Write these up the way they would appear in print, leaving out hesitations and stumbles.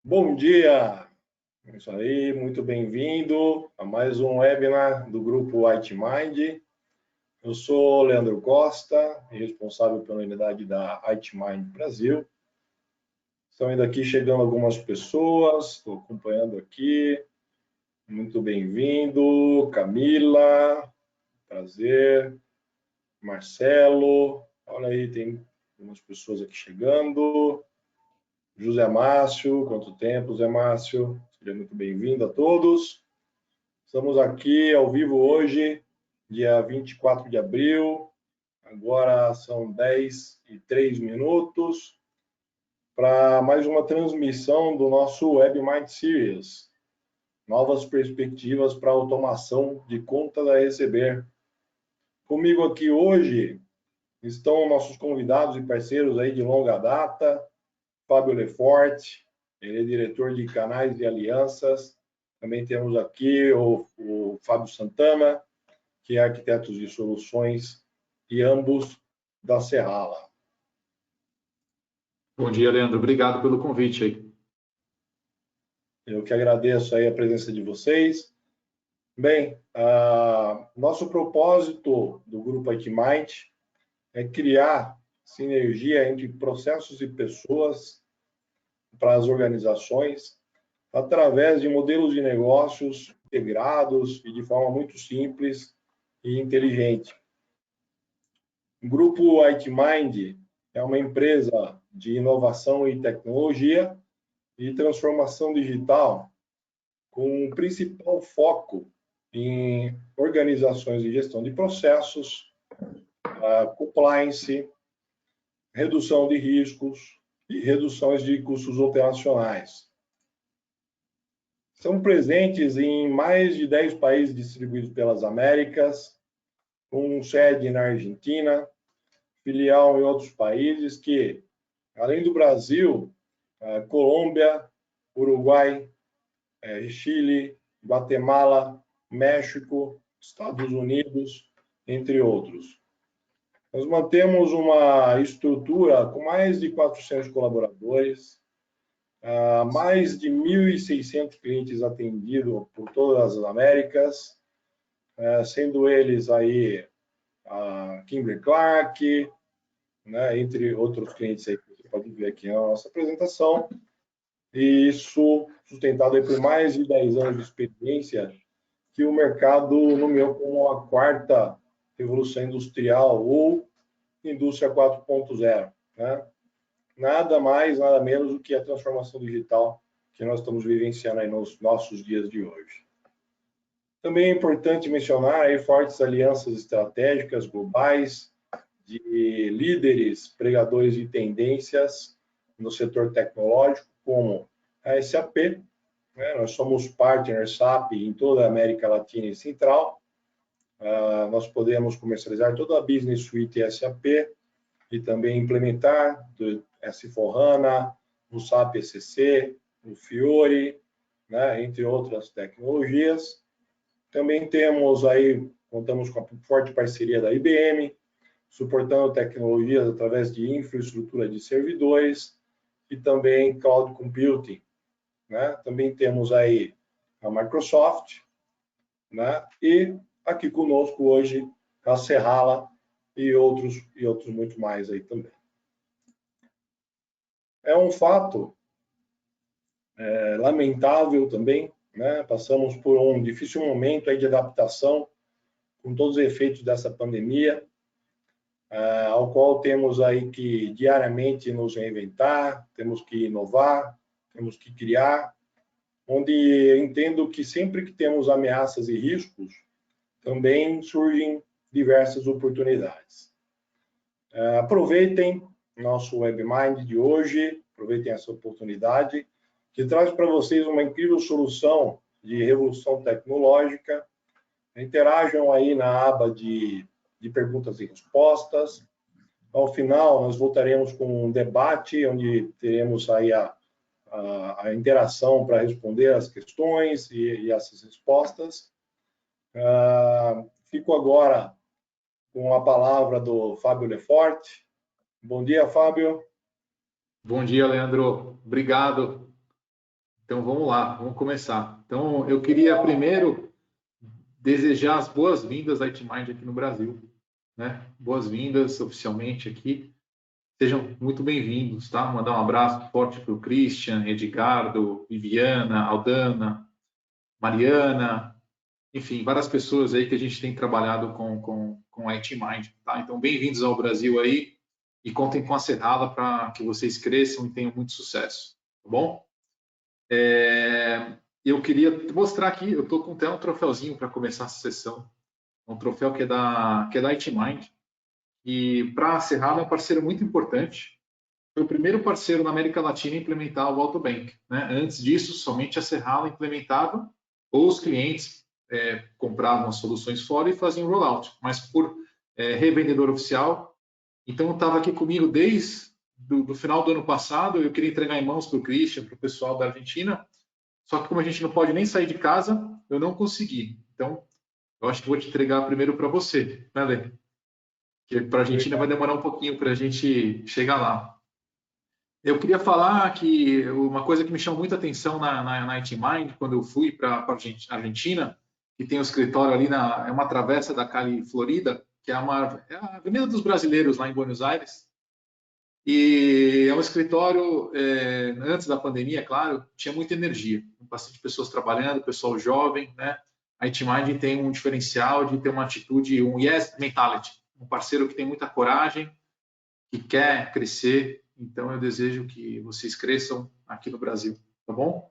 Bom dia! É isso aí, muito bem-vindo a mais um webinar do grupo White Mind. Eu sou Leandro Costa, responsável pela unidade da White Mind Brasil. Estão indo aqui chegando algumas pessoas, estou acompanhando aqui. Muito bem-vindo, Camila, prazer, Marcelo, olha aí, tem algumas pessoas aqui chegando. José Márcio, quanto tempo, Zé Márcio? Seja muito bem-vindo a todos. Estamos aqui ao vivo hoje, dia 24 de abril. Agora são 10h03, para mais uma transmissão do nosso WebMind Series. Novas perspectivas para automação de contas a receber. Comigo aqui hoje estão nossos convidados e parceiros aí de longa data, Fábio Lefort, ele é diretor de canais e alianças. Também temos aqui o Fábio Santana, que é arquiteto de soluções, e ambos da Serrala. Bom dia, Leandro. Obrigado pelo convite aí. Eu que agradeço aí a presença de vocês. Bem, nosso propósito do Grupo ITMind é criar sinergia entre processos e pessoas para as organizações, através de modelos de negócios integrados e de forma muito simples e inteligente. O Grupo ITMind é uma empresa de inovação e tecnologia e transformação digital, com o principal foco em organizações de gestão de processos, compliance, redução de riscos e reduções de custos operacionais. São presentes em mais de 10 países distribuídos pelas Américas, com sede na Argentina, filial em outros países que, além do Brasil, Colômbia, Uruguai, Chile, Guatemala, México, Estados Unidos, entre outros. Nós mantemos uma estrutura com mais de 400 colaboradores, mais de 1.600 clientes atendidos por todas as Américas, sendo eles aí a Kimberly-Clark, né, entre outros clientes aí que você pode ver aqui na nossa apresentação. E isso sustentado aí por mais de 10 anos de experiência, que o mercado nomeou como a quarta revolução industrial ou indústria 4.0, né? Nada mais, nada menos do que a transformação digital que nós estamos vivenciando aí nos nossos dias de hoje. Também é importante mencionar aí fortes alianças estratégicas globais de líderes, pregadores de tendências no setor tecnológico, como a SAP, né? Nós somos partner SAP em toda a América Latina e Central. Nós podemos comercializar toda a Business Suite SAP e também implementar do S4HANA, o SAP ECC, o Fiori, né? Entre outras tecnologias. Também temos aí, contamos com a forte parceria da IBM, suportando tecnologias através de infraestrutura de servidores e também cloud computing, né? Também temos aí a Microsoft, né? E aqui conosco hoje a Serrala e outros muito mais aí também. É um fato lamentável também, né? Passamos por um difícil momento aí de adaptação com todos os efeitos dessa pandemia, ao qual temos aí que diariamente nos reinventar, temos que inovar, temos que criar, onde entendo que sempre que temos ameaças e riscos, também surgem diversas oportunidades. Aproveitem nosso WebMind de hoje, aproveitem essa oportunidade, que traz para vocês uma incrível solução de revolução tecnológica. Interajam aí na aba de perguntas e respostas. Ao final, nós voltaremos com um debate, onde teremos aí a interação para responder as questões e essas respostas. Fico agora com a palavra do Fábio Lefort. Bom dia, Fábio. Bom dia, Leandro. Obrigado Então vamos lá, vamos começar. Então eu queria primeiro desejar as boas-vindas à ITMind aqui no Brasil, né? Boas-vindas oficialmente aqui. Sejam muito bem-vindos, tá? Mandar um abraço forte para o Christian, Edgardo, Viviana, Aldana, Mariana, enfim, várias pessoas aí que a gente tem trabalhado com a ITMind, tá? Então, bem-vindos ao Brasil aí e contem com a Serrala para que vocês cresçam e tenham muito sucesso, tá bom? Eu queria mostrar aqui, eu estou com até um troféuzinho para começar essa sessão, um troféu que é da ITMind, e para a Serrala é um parceiro muito importante. Foi o primeiro parceiro na América Latina a implementar o Autobank, né? Antes disso, somente a Serrala implementava, ou os clientes compravam as soluções fora e faziam rollout, mas por revendedor oficial. Então, estava aqui comigo desde do final do ano passado, eu queria entregar em mãos para o Christian, para o pessoal da Argentina, só que como a gente não pode nem sair de casa, eu não consegui. Então, eu acho que vou te entregar primeiro para você, né, Lê? Que para a Argentina vai demorar um pouquinho para a gente chegar lá. Eu queria falar que uma coisa que me chamou muita atenção na ITMind, quando eu fui para a Argentina, que tem um escritório ali, é uma travessa da Cali, Florida, que é a Avenida dos Brasileiros, lá em Buenos Aires. E é um escritório, antes da pandemia, é claro, tinha muita energia, bastante pessoas trabalhando, pessoal jovem, né? A ITMind tem um diferencial de ter uma atitude, um yes mentality, um parceiro que tem muita coragem, que quer crescer. Então, eu desejo que vocês cresçam aqui no Brasil, tá bom?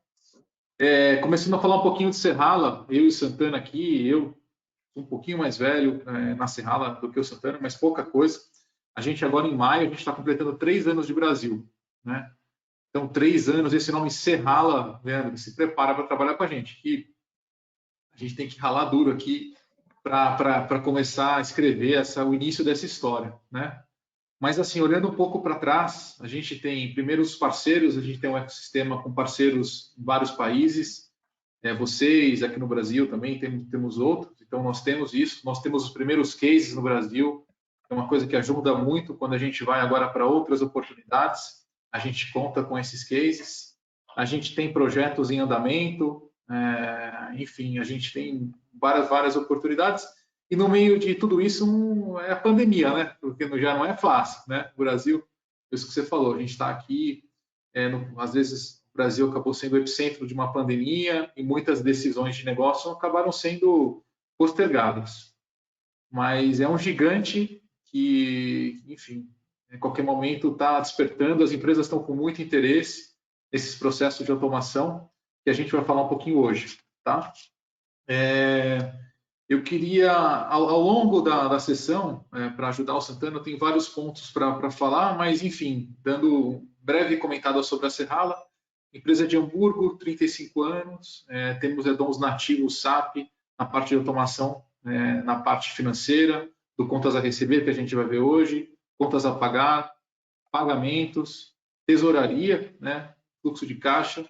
Começando a falar um pouquinho de Serrala, eu e Santana aqui, eu sou um pouquinho mais velho na Serrala do que o Santana, mas pouca coisa. A gente agora em maio, a gente está completando 3 anos de Brasil, né? Então, 3 anos, esse nome Serrala, Leandro, se prepara para trabalhar com a gente. E a gente tem que ralar duro aqui para começar a escrever o início dessa história, né? Mas, assim, olhando um pouco para trás, a gente tem primeiros parceiros, a gente tem um ecossistema com parceiros em vários países, vocês aqui no Brasil também temos outros, então nós temos isso, nós temos os primeiros cases no Brasil, é uma coisa que ajuda muito quando a gente vai agora para outras oportunidades, a gente conta com esses cases, a gente tem projetos em andamento, enfim, a gente tem várias oportunidades, e no meio de tudo isso é a pandemia, né? Porque já não é fácil, né? O Brasil, isso que você falou, a gente está aqui, às vezes o Brasil acabou sendo o epicentro de uma pandemia e muitas decisões de negócio acabaram sendo postergadas. Mas é um gigante que, enfim, em qualquer momento está despertando, as empresas estão com muito interesse nesses processos de automação, que a gente vai falar um pouquinho hoje, tá? Eu queria, ao longo da sessão, para ajudar o Santana, tem vários pontos para falar, mas, enfim, dando um breve comentário sobre a Serrala, empresa de Hamburgo, 35 anos, temos dons nativos SAP na parte de automação, na parte financeira, do contas a receber, que a gente vai ver hoje, contas a pagar, pagamentos, tesouraria, né, fluxo de caixa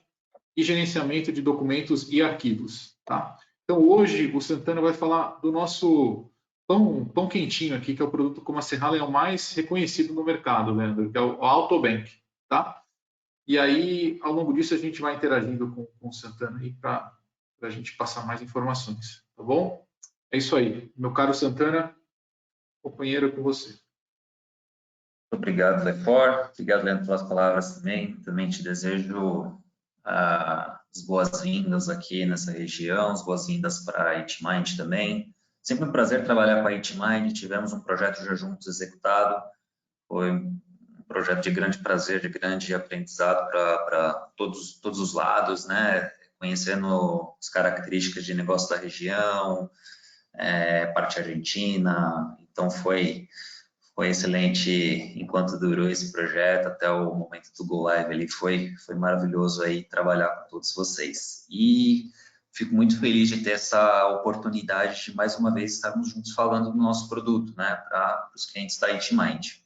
e gerenciamento de documentos e arquivos, tá? Então, hoje, o Santana vai falar do nosso pão quentinho aqui, que é o produto como a Serrala é o mais reconhecido no mercado, Leandro, que é o Autobank, tá? E aí, ao longo disso, a gente vai interagindo com o Santana aí para a gente passar mais informações, tá bom? É isso aí. Meu caro Santana, companheiro, com você. Muito obrigado, Lefort. Obrigado, Leandro, pelas palavras também. Também te desejo as boas-vindas aqui nessa região, as boas-vindas para a ITMind também. Sempre um prazer trabalhar com a ITMind. Tivemos um projeto já juntos executado. Foi um projeto de grande prazer, de grande aprendizado para todos os lados, né? Conhecendo as características de negócio da região, parte argentina. Então, foi excelente enquanto durou esse projeto, até o momento do Go Live ali, foi maravilhoso aí trabalhar com todos vocês. E fico muito feliz de ter essa oportunidade de mais uma vez estarmos juntos falando do nosso produto, né, para os clientes da ITMind.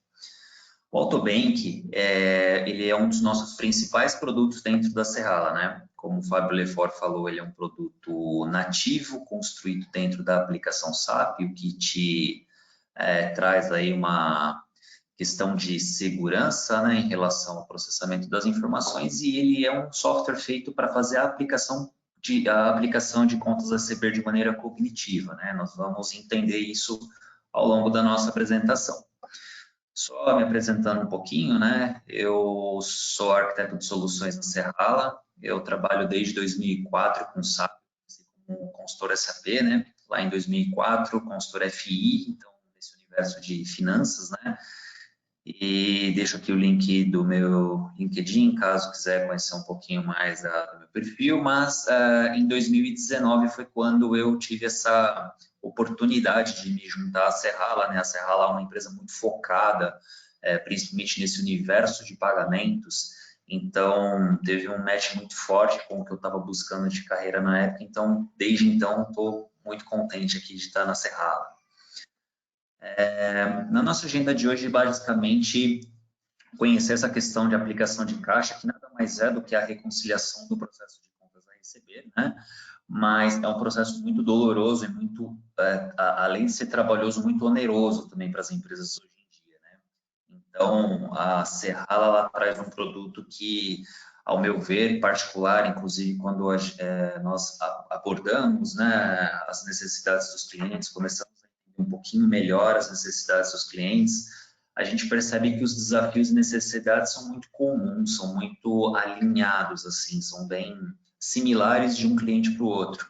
O Autobank, ele é um dos nossos principais produtos dentro da Serrala, né? Como o Fábio Lefort falou, ele é um produto nativo, construído dentro da aplicação SAP, o que te traz aí uma questão de segurança, né, em relação ao processamento das informações, e ele é um software feito para fazer a aplicação de contas a receber de maneira cognitiva, né? Nós vamos entender isso ao longo da nossa apresentação. Só me apresentando um pouquinho, né? Eu sou arquiteto de soluções na Serrala, eu trabalho desde 2004 com SAP, como consultor SAP, né? Lá em 2004, consultor FI, então nesse universo de finanças, né? E deixo aqui o link do meu LinkedIn, caso quiser conhecer um pouquinho mais do meu perfil, mas em 2019 foi quando eu tive essa oportunidade de me juntar à Serrala, né? A Serrala é uma empresa muito focada, principalmente nesse universo de pagamentos, então teve um match muito forte com o que eu estava buscando de carreira na época, então desde então estou muito contente aqui de estar na Serrala. Na nossa agenda de hoje, basicamente, conhecer essa questão de aplicação de caixa, que nada mais é do que a reconciliação do processo de contas a receber, né? Mas é um processo muito doloroso e muito, além de ser trabalhoso, muito oneroso também para as empresas hoje em dia, né? Então, a Serrala ela traz um produto que, ao meu ver, em particular, inclusive quando nós abordamos, né, as necessidades dos clientes, começamos um pouquinho melhor as necessidades dos clientes, a gente percebe que os desafios e necessidades são muito comuns, são muito alinhados, assim, são bem similares de um cliente para o outro.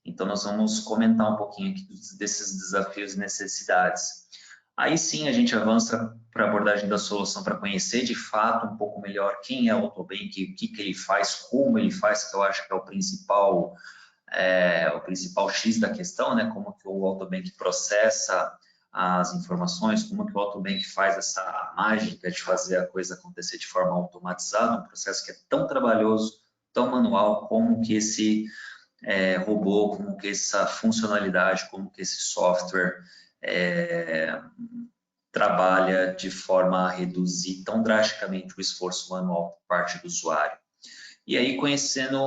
Então, nós vamos comentar um pouquinho aqui desses desafios e necessidades. Aí sim, a gente avança para a abordagem da solução para conhecer de fato um pouco melhor quem é o Autobank, o que ele faz, como ele faz, que eu acho que é o principal X da questão, né? Como que o Autobank processa as informações, como que o Autobank faz essa mágica de fazer a coisa acontecer de forma automatizada, um processo que é tão trabalhoso, tão manual, como que esse robô, como que essa funcionalidade, como que esse software trabalha de forma a reduzir tão drasticamente o esforço manual por parte do usuário. E aí, conhecendo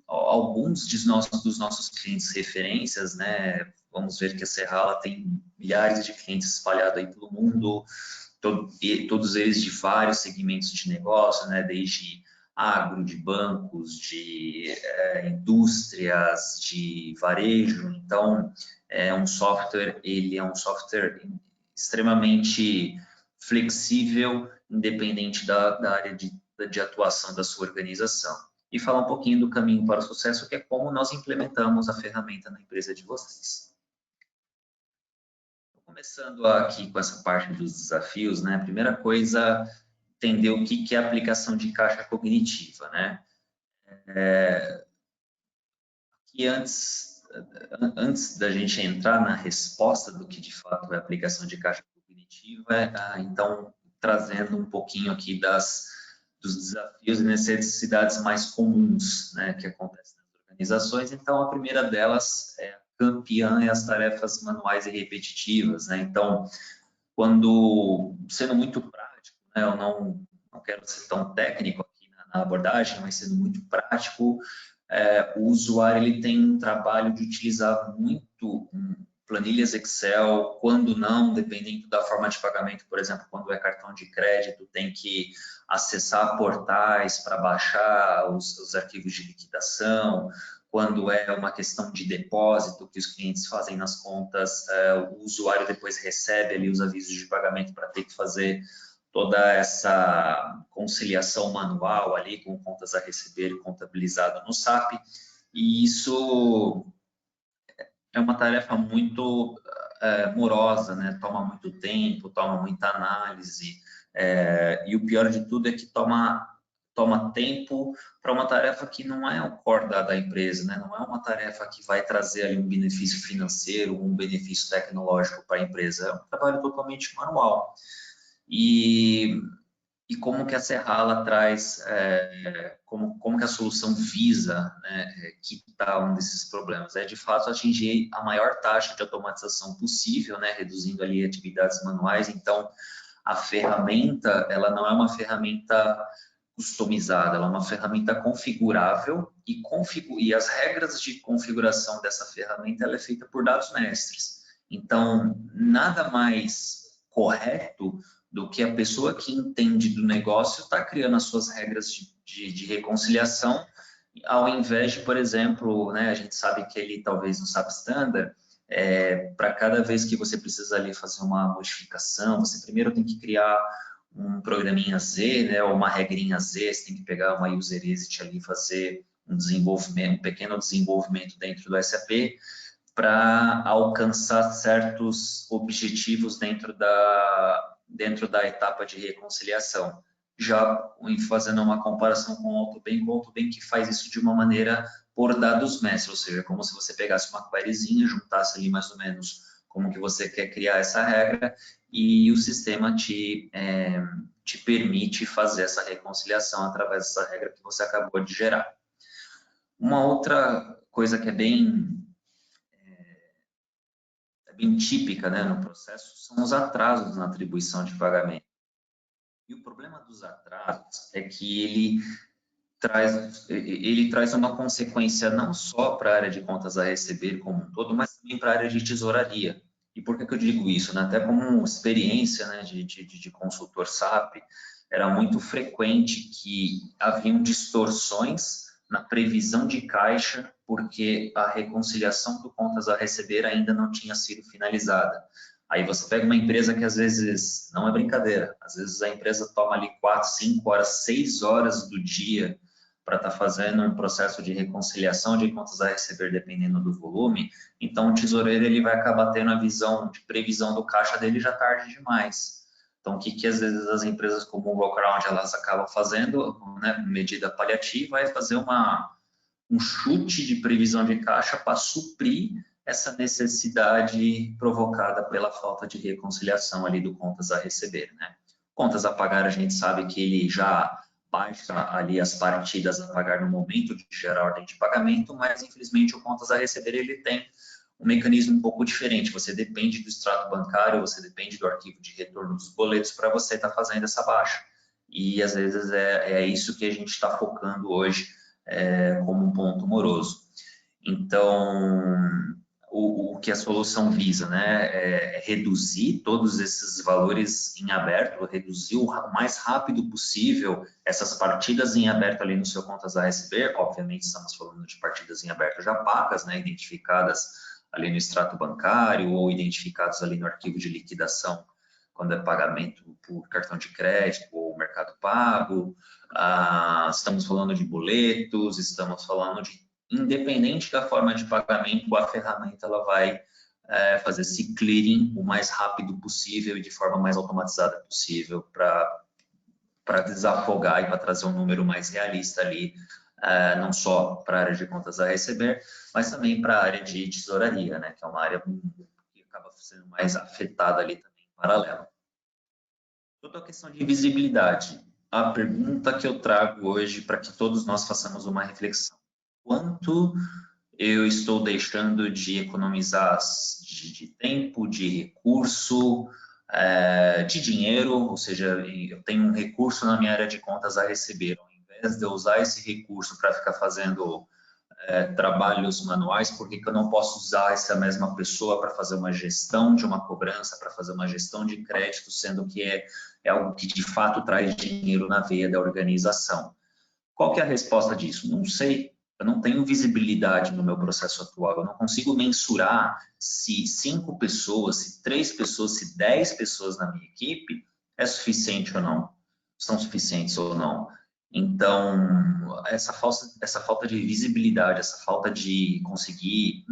alguns dos nossos clientes referências, né? Vamos ver que a Serrala tem milhares de clientes espalhados aí pelo mundo, todos eles de vários segmentos de negócio, né? Desde agro, de bancos, de indústrias, de varejo. Então, ele é um software extremamente flexível, independente da área de atuação da sua organização. E falar um pouquinho do caminho para o sucesso, que é como nós implementamos a ferramenta na empresa de vocês. Começando aqui com essa parte dos desafios, né? A primeira coisa, entender o que é a aplicação de caixa cognitiva, né? Que antes da gente entrar na resposta do que de fato é a aplicação de caixa cognitiva, então, trazendo um pouquinho aqui dos desafios e necessidades mais comuns, né, que acontecem nas organizações. Então, a primeira delas é a campeã as tarefas manuais e repetitivas, né? Então, sendo muito prático, né, eu não quero ser tão técnico aqui na abordagem, mas sendo muito prático, o usuário ele tem um trabalho de utilizar muito planilhas Excel, quando não, dependendo da forma de pagamento, por exemplo, quando é cartão de crédito, tem que acessar portais para baixar os arquivos de liquidação, quando é uma questão de depósito que os clientes fazem nas contas, o usuário depois recebe ali os avisos de pagamento para ter que fazer toda essa conciliação manual ali com contas a receber contabilizado no SAP, e isso é uma tarefa muito morosa, né? Toma muito tempo, toma muita análise, e o pior de tudo é que toma tempo para uma tarefa que não é o core da empresa, né? Não é uma tarefa que vai trazer ali um benefício financeiro, um benefício tecnológico para a empresa, é um trabalho totalmente manual. E como que a Serrala traz, como que a solução visa, né, quitar um desses problemas? É, de fato, atingir a maior taxa de automatização possível, né, reduzindo ali atividades manuais. Então, a ferramenta, ela não é uma ferramenta customizada, ela é uma ferramenta configurável e as regras de configuração dessa ferramenta ela é feita por dados mestres. Então, nada mais correto do que a pessoa que entende do negócio está criando as suas regras de reconciliação, ao invés de, por exemplo, né, a gente sabe que ele talvez no SAP Standard, para cada vez que você precisa ali fazer uma modificação, você primeiro tem que criar um programinha Z, né, ou uma regrinha Z, você tem que pegar uma user exit ali e fazer um desenvolvimento, um pequeno desenvolvimento dentro do SAP para alcançar certos objetivos dentro da etapa de reconciliação. Já fazendo uma comparação com o Autobank que faz isso de uma maneira por dados mestre, ou seja, como se você pegasse uma queryzinha, juntasse ali mais ou menos como que você quer criar essa regra e o sistema te permite fazer essa reconciliação através dessa regra que você acabou de gerar. Uma outra coisa que é bem típica, né, no processo são os atrasos na atribuição de pagamento. E o problema dos atrasos é que ele traz uma consequência não só para a área de contas a receber como um todo, mas também para a área de tesouraria. E por que eu digo isso? Né? Até como experiência, né, de consultor SAP, era muito frequente que haviam distorções na previsão de caixa, porque a reconciliação do contas a receber ainda não tinha sido finalizada. Aí você pega uma empresa que às vezes, não é brincadeira, às vezes a empresa toma ali 4, 5 horas, 6 horas do dia para estar fazendo um processo de reconciliação de contas a receber, dependendo do volume. Então, o tesoureiro ele vai acabar tendo a visão de previsão do caixa dele já tarde demais. Então, o que às vezes as empresas como o Workaround elas acabam fazendo, né, medida paliativa, é fazer um chute de previsão de caixa para suprir essa necessidade provocada pela falta de reconciliação ali do contas a receber, né? Contas a pagar, a gente sabe que ele já baixa ali as partidas a pagar no momento de gerar a ordem de pagamento, mas infelizmente o contas a receber ele tem um mecanismo um pouco diferente. Você depende do extrato bancário, você depende do arquivo de retorno dos boletos para você estar fazendo essa baixa. E às vezes é isso que a gente está focando hoje como um ponto moroso. Então, o que a solução visa, né, é reduzir todos esses valores em aberto, reduzir o mais rápido possível essas partidas em aberto ali no seu contas a receber. Obviamente, estamos falando de partidas em aberto já pagas, né, identificadas ali no extrato bancário ou identificados ali no arquivo de liquidação, quando é pagamento por cartão de crédito ou Mercado Pago. Estamos falando de boletos, estamos falando de, independente da forma de pagamento, a ferramenta ela vai fazer esse clearing o mais rápido possível e de forma mais automatizada possível para desafogar e para trazer um número mais realista ali, não só para a área de contas a receber, mas também para a área de tesouraria, né, que é uma área que acaba sendo mais afetada ali também em paralelo. Toda a questão de visibilidade. A pergunta que eu trago hoje para que todos nós façamos uma reflexão. Quanto eu estou deixando de economizar de tempo, de recurso, de dinheiro, ou seja, eu tenho um recurso na minha área de contas a receber, ao invés de eu usar esse recurso para ficar fazendo trabalhos manuais, por que eu não posso usar essa mesma pessoa para fazer uma gestão de uma cobrança, para fazer uma gestão de crédito, sendo que é algo que de fato traz dinheiro na veia da organização? Qual que é a resposta disso? Não sei. Eu não tenho visibilidade no meu processo atual, eu não consigo mensurar se 5 pessoas, se 3 pessoas, se 10 pessoas na minha equipe é suficiente ou não, são suficientes ou não. Então, essa falta de visibilidade, essa falta de conseguir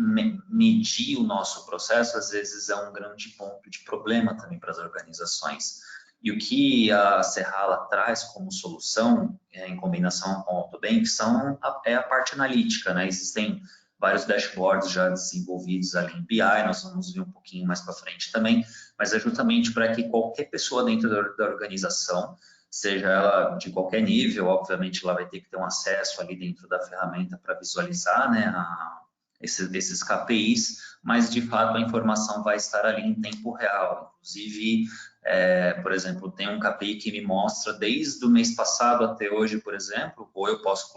medir o nosso processo, às vezes é um grande ponto de problema também para as organizações. E o que a Serrala traz como solução, em combinação com o Autobank, é a parte analítica, né? Existem vários dashboards já desenvolvidos ali em BI, nós vamos ver um pouquinho mais para frente também, mas é justamente para que qualquer pessoa dentro da organização, seja ela de qualquer nível, obviamente ela vai ter que ter um acesso ali dentro da ferramenta para visualizar, né, esses KPIs, mas de fato a informação vai estar ali em tempo real. Inclusive, por exemplo, tem um KPI que me mostra desde o mês passado até hoje, por exemplo, ou eu posso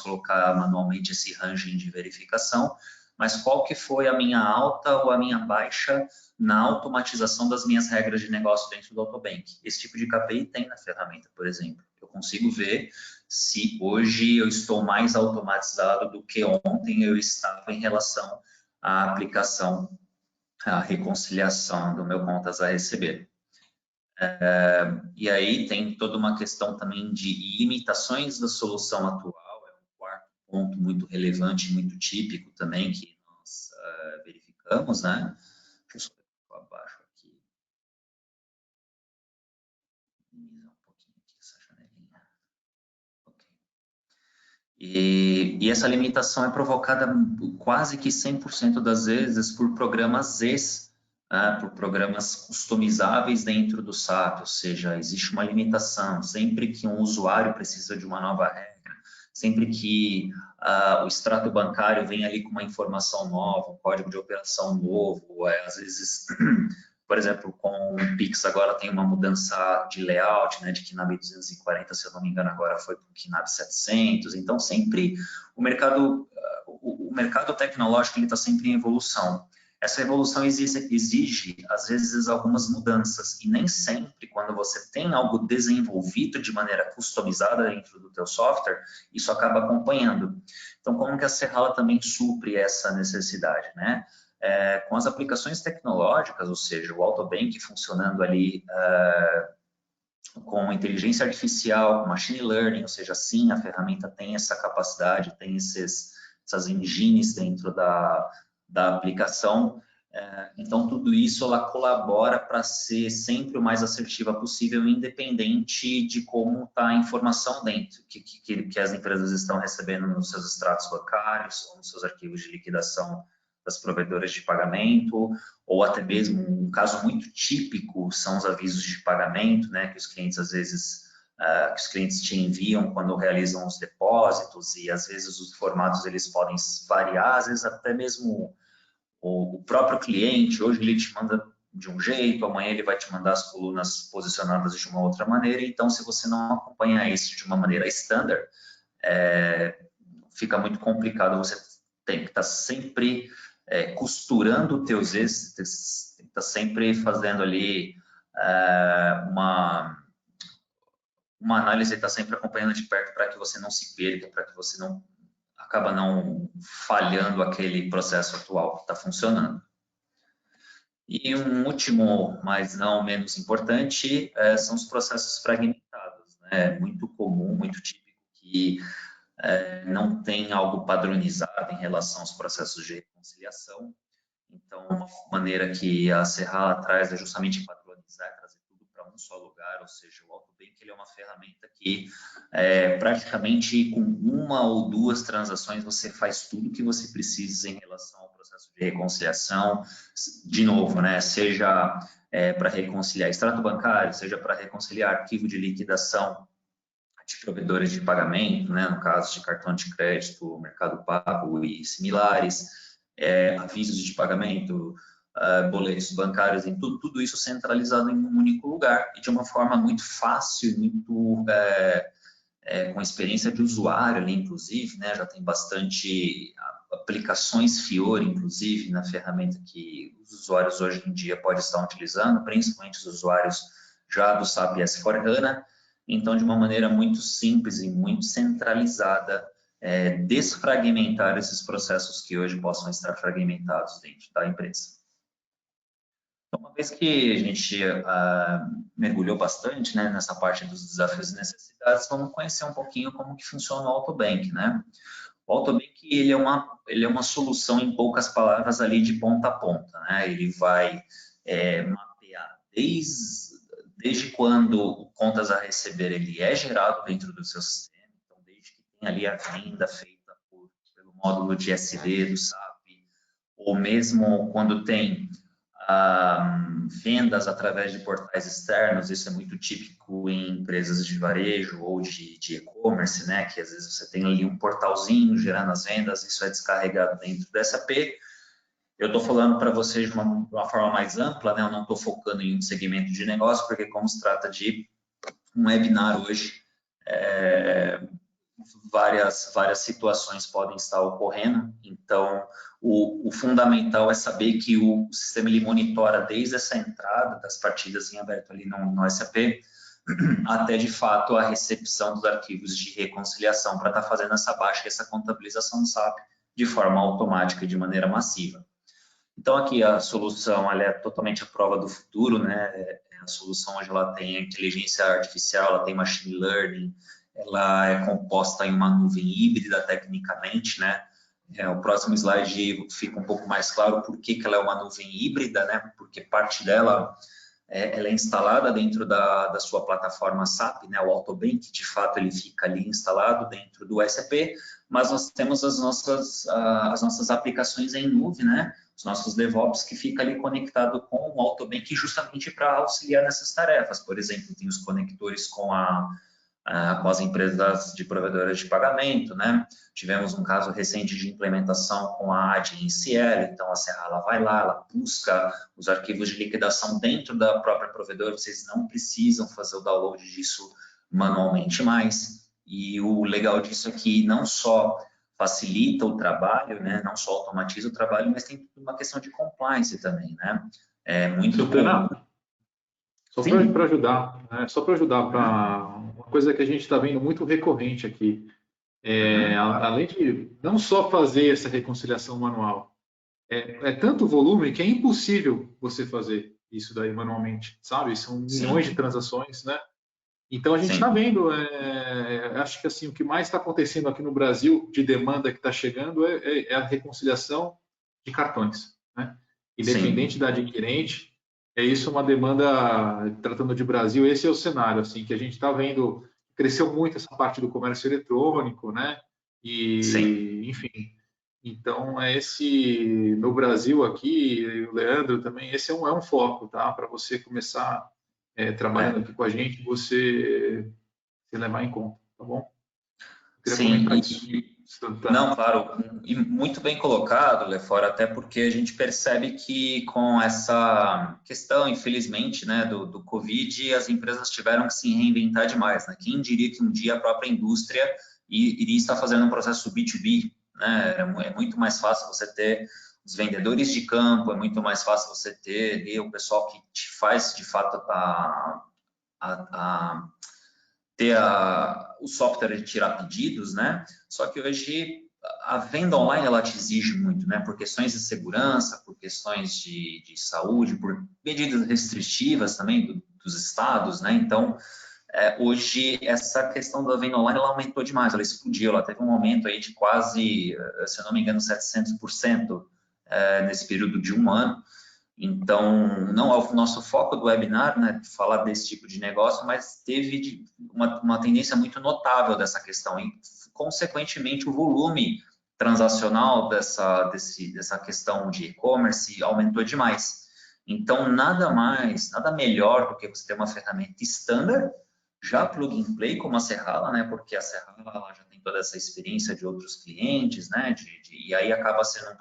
colocar manualmente esse ranging de verificação, mas qual que foi a minha alta ou a minha baixa na automatização das minhas regras de negócio dentro do Autobank. Esse tipo de KPI tem na ferramenta, por exemplo. Eu consigo ver se hoje eu estou mais automatizado do que ontem eu estava em relação à aplicação, à reconciliação do meu contas a receber. E aí tem toda uma questão também de limitações da solução atual, é um quarto ponto muito relevante, muito típico também que nós verificamos, né? Deixa eu só abaixo aqui. Minimizar um pouquinho aqui essa janelinha. Ok. E essa limitação é provocada quase que 100% das vezes por programas Zs, por programas customizáveis dentro do SAP, ou seja, existe uma limitação. Sempre que um usuário precisa de uma nova regra, sempre que o extrato bancário vem ali com uma informação nova, um código de operação novo, às vezes, por exemplo, com o Pix agora tem uma mudança de layout, né, de KNAB 240, se eu não me engano, agora foi para o KNAB 700. Então, sempre o mercado tecnológico está sempre em evolução. Essa evolução exige, às vezes, algumas mudanças, e nem sempre, quando você tem algo desenvolvido de maneira customizada dentro do teu software, isso acaba acompanhando. Então, como que a Serrala também supre essa necessidade, né? Com as aplicações tecnológicas, ou seja, o Autobank funcionando ali com inteligência artificial, com machine learning, ou seja, sim, a ferramenta tem essa capacidade, tem essas engines dentro da aplicação, então tudo isso ela colabora para ser sempre o mais assertiva possível, independente de como está a informação dentro, que as empresas estão recebendo nos seus extratos bancários, ou nos seus arquivos de liquidação das provedoras de pagamento, ou até mesmo um caso muito típico são os avisos de pagamento, né, que os clientes às vezes te enviam quando realizam os depósitos, e às vezes os formatos eles podem variar, às vezes até mesmo o próprio cliente, hoje ele te manda de um jeito, amanhã ele vai te mandar as colunas posicionadas de uma outra maneira, então se você não acompanhar isso de uma maneira standard, fica muito complicado, você tem que estar sempre costurando os teus eixos, tem que estar sempre fazendo ali uma análise, está sempre acompanhando de perto para que você não se perca, para que você não acaba não falhando aquele processo atual que está funcionando. E um último, mas não menos importante, são os processos fragmentados, né? Muito comum, muito típico que não tem algo padronizado em relação aos processos de reconciliação. Então, uma maneira que a Serrala traz é justamente padronizar, trazer tudo para um só lugar, ou seja, o Autobank ele é uma ferramenta que praticamente com uma ou duas transações você faz tudo que você precisa em relação ao processo de reconciliação, de novo, né, seja para reconciliar extrato bancário, seja para reconciliar arquivo de liquidação de provedores de pagamento, né, no caso de cartão de crédito, Mercado Pago e similares, avisos de pagamento, boletos bancários, em tudo isso centralizado em um único lugar e de uma forma muito fácil, muito com experiência de usuário ali, inclusive, né, já tem bastante aplicações Fiori, inclusive, na ferramenta que os usuários hoje em dia podem estar utilizando, principalmente os usuários já do SAP S/4HANA. Então, de uma maneira muito simples e muito centralizada, desfragmentar esses processos que hoje possam estar fragmentados dentro da empresa. Então, uma vez que a gente mergulhou bastante, né, nessa parte dos desafios e necessidades, vamos conhecer um pouquinho como que funciona o Autobank, né? O Autobank ele é uma solução, em poucas palavras, ali de ponta a ponta, né? Ele vai mapear desde quando o contas a receber ele é gerado dentro do seu sistema, então desde que tem ali a venda feita pelo módulo de SD do SAP, ou mesmo quando tem vendas através de portais externos, isso é muito típico em empresas de varejo ou de e-commerce, né, que às vezes você tem ali um portalzinho gerando as vendas, isso é descarregado dentro do SAP. Eu estou falando para vocês de uma forma mais ampla, né? Eu não estou focando em um segmento de negócio, porque como se trata de um webinar hoje, várias situações podem estar ocorrendo. Então, o fundamental é saber que o sistema ele monitora desde essa entrada das partidas em aberto ali no SAP até, de fato, a recepção dos arquivos de reconciliação para estar fazendo essa baixa e essa contabilização do SAP de forma automática e de maneira massiva. Então, aqui a solução ela é totalmente à prova do futuro, né? A solução hoje ela tem inteligência artificial, ela tem machine learning, ela é composta em uma nuvem híbrida tecnicamente, né? O próximo slide fica um pouco mais claro por que ela é uma nuvem híbrida, né? Porque parte dela ela é instalada dentro da sua plataforma SAP, né? O Autobank, de fato, ele fica ali instalado dentro do SAP, mas nós temos as nossas aplicações em nuvem, né? Os nossos DevOps que fica ali conectado com o Autobank justamente para auxiliar nessas tarefas. Por exemplo, tem os conectores com as empresas de provedoras de pagamento, né? Tivemos um caso recente de implementação com a AD em CL, então a Serrala vai lá, ela busca os arquivos de liquidação dentro da própria provedora, vocês não precisam fazer o download disso manualmente mais. E o legal disso é que não só facilita o trabalho, né? Não só automatiza o trabalho, mas tem uma questão de compliance também, né? É muito Santana, comum. só para ajudar, né? Só para ajudar, para uma coisa que a gente está vendo muito recorrente aqui, além de não só fazer essa reconciliação manual, é tanto volume que é impossível você fazer isso daí manualmente, sabe? São milhões de transações, né? Então a gente está vendo, acho que assim o que mais está acontecendo aqui no Brasil de demanda que está chegando é a reconciliação de cartões, né? Independente da adquirente, é isso uma demanda, tratando de Brasil, esse é o cenário, assim, que a gente está vendo, cresceu muito essa parte do comércio eletrônico, né? E, enfim, então no Brasil aqui, o Leandro também, esse é um foco, tá? Para você começar trabalhando aqui com a gente, você levar em conta, tá bom? Eu queria comentar isso. Não, claro, e muito bem colocado, Lefort, até porque a gente percebe que com essa questão, infelizmente, né, do Covid, as empresas tiveram que se reinventar demais, né? Quem diria que um dia a própria indústria iria estar fazendo um processo B2B, né? É muito mais fácil você ter os vendedores de campo, é muito mais fácil você ter o pessoal que te faz, de fato, ter o software de tirar pedidos, né? Só que hoje a venda online ela te exige muito, né? Por questões de segurança, por questões de saúde, por medidas restritivas também dos estados, né? Então, hoje essa questão da venda online ela aumentou demais, ela explodiu, ela teve um momento aí de quase, se eu não me engano, 700% nesse período de um ano. Então, não é o nosso foco do webinar, né, falar desse tipo de negócio, mas teve uma tendência muito notável dessa questão e, consequentemente, o volume transacional dessa questão de e-commerce aumentou demais. Então, nada melhor do que você ter uma ferramenta standard, já plug and play como a Serrala, né, porque a Serrala ela já tem toda essa experiência de outros clientes, né, e aí acaba sendo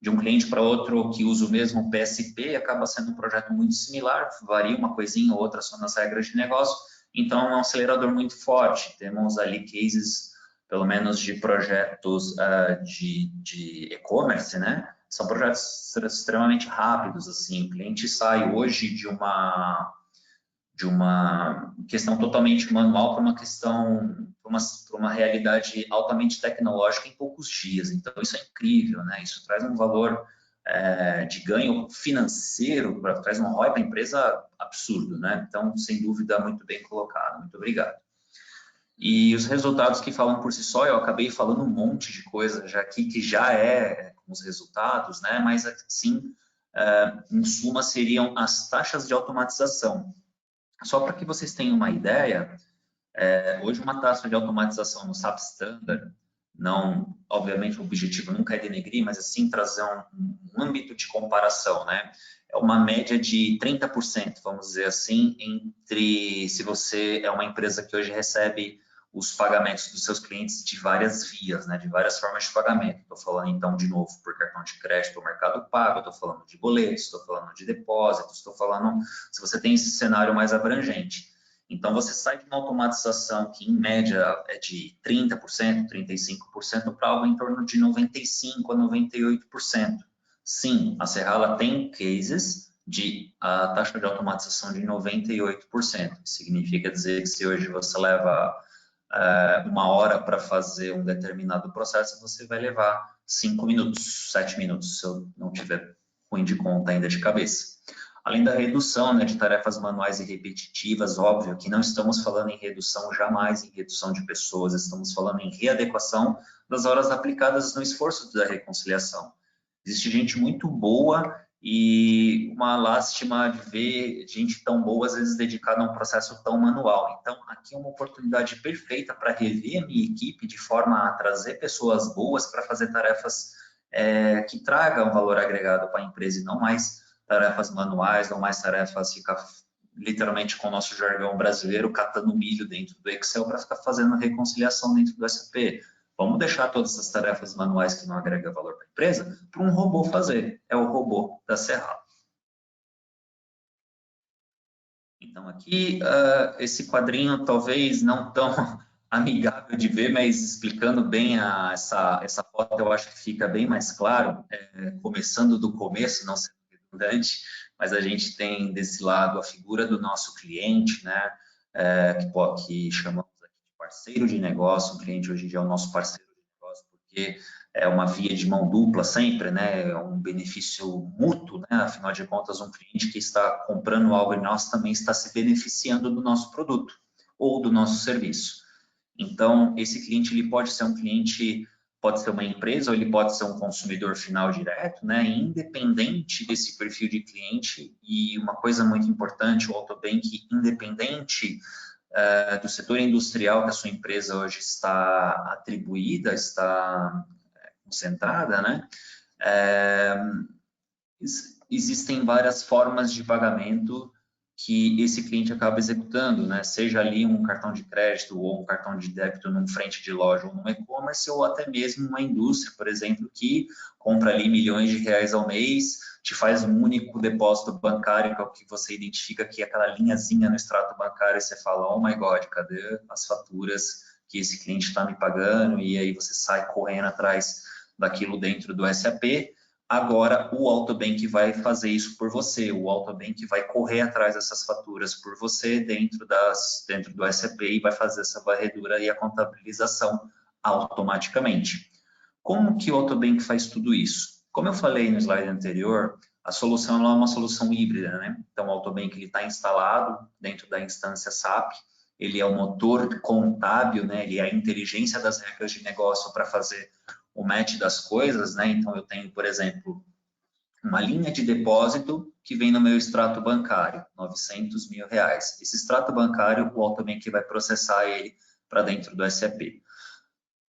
de um cliente para outro que usa o mesmo PSP, acaba sendo um projeto muito similar, varia uma coisinha ou outra só nas regras de negócio, então é um acelerador muito forte. Temos ali cases, pelo menos de projetos de e-commerce, né? São projetos extremamente rápidos, assim, o cliente sai hoje de uma questão totalmente manual para uma questão, para uma realidade altamente tecnológica em poucos dias. Então, isso é incrível, né? Isso traz um valor de ganho financeiro, traz um ROI para a empresa absurdo, né? Então, sem dúvida, muito bem colocado. Muito obrigado. E os resultados que falam por si só, eu acabei falando um monte de coisa já aqui que já com os resultados, né? Mas, assim, em suma, seriam as taxas de automatização. Só para que vocês tenham uma ideia, hoje uma taxa de automatização no SAP Standard, não, obviamente o objetivo nunca é denegrir, mas assim trazer um âmbito de comparação, né? É uma média de 30%, vamos dizer assim, se você é uma empresa que hoje recebe os pagamentos dos seus clientes de várias vias, né, de várias formas de pagamento. Estou falando, então, de novo, por cartão de crédito ou Mercado Pago, estou falando de boletos, estou falando de depósitos, estou falando, se você tem esse cenário mais abrangente. Então, você sai de uma automatização que, em média, é de 30%, 35%, para algo em torno de 95% a 98%. Sim, a Serrala tem cases de a taxa de automatização de 98%. Significa dizer que se hoje você leva 1 hora para fazer um determinado processo, você vai levar 5 minutos, 7 minutos, se eu não tiver ruim de conta ainda de cabeça. Além da redução, né, de tarefas manuais e repetitivas, óbvio que não estamos falando em redução, jamais em redução de pessoas, estamos falando em readequação das horas aplicadas no esforço da reconciliação. Existe gente muito boa e uma lástima de ver gente tão boa, às vezes, dedicada a um processo tão manual. Então, aqui é uma oportunidade perfeita para rever a minha equipe de forma a trazer pessoas boas para fazer tarefas que tragam valor agregado para a empresa e não mais tarefas manuais, não mais tarefas ficar literalmente com o nosso jargão brasileiro catando milho dentro do Excel para ficar fazendo reconciliação dentro do SAP. Vamos deixar todas as tarefas manuais que não agregam valor para a empresa para um robô fazer. É o robô da Serrala. Então, aqui, esse quadrinho talvez não tão amigável de ver, mas explicando bem essa foto, eu acho que fica bem mais claro, começando do começo, não sendo redundante, mas a gente tem desse lado a figura do nosso cliente, né, que chamamos aqui de parceiro de negócio. O cliente hoje em dia é o nosso parceiro de negócio, porque é uma via de mão dupla sempre, né, é um benefício mútuo, né, afinal de contas, um cliente que está comprando algo em nós também está se beneficiando do nosso produto ou do nosso serviço. Então, esse cliente, ele pode ser um cliente, pode ser uma empresa ou ele pode ser um consumidor final direto, né, independente desse perfil de cliente. E uma coisa muito importante, o Autobank, independente do setor industrial que a sua empresa hoje está atribuída, está concentrada, né, existem várias formas de pagamento que esse cliente acaba executando, né? Seja ali um cartão de crédito ou um cartão de débito num frente de loja ou num e-commerce, ou até mesmo uma indústria, por exemplo, que compra ali milhões de reais ao mês, te faz um único depósito bancário, que é o que você identifica que é aquela linhazinha no extrato bancário, e você fala, oh my God, cadê as faturas que esse cliente está me pagando? E aí você sai correndo atrás daquilo dentro do SAP. Agora, o Autobank vai fazer isso por você, o Autobank vai correr atrás dessas faturas por você dentro do SAP e vai fazer essa varredura e a contabilização automaticamente. Como que o Autobank faz tudo isso? Como eu falei no slide anterior, a solução é uma solução híbrida, né? Então, o Autobank está instalado dentro da instância SAP, ele é o motor contábil, né? Ele é a inteligência das regras de negócio para fazer o match das coisas, né? Então, eu tenho, por exemplo, uma linha de depósito que vem no meu extrato bancário, 900 mil reais. Esse extrato bancário, o Autobank vai processar ele para dentro do SAP.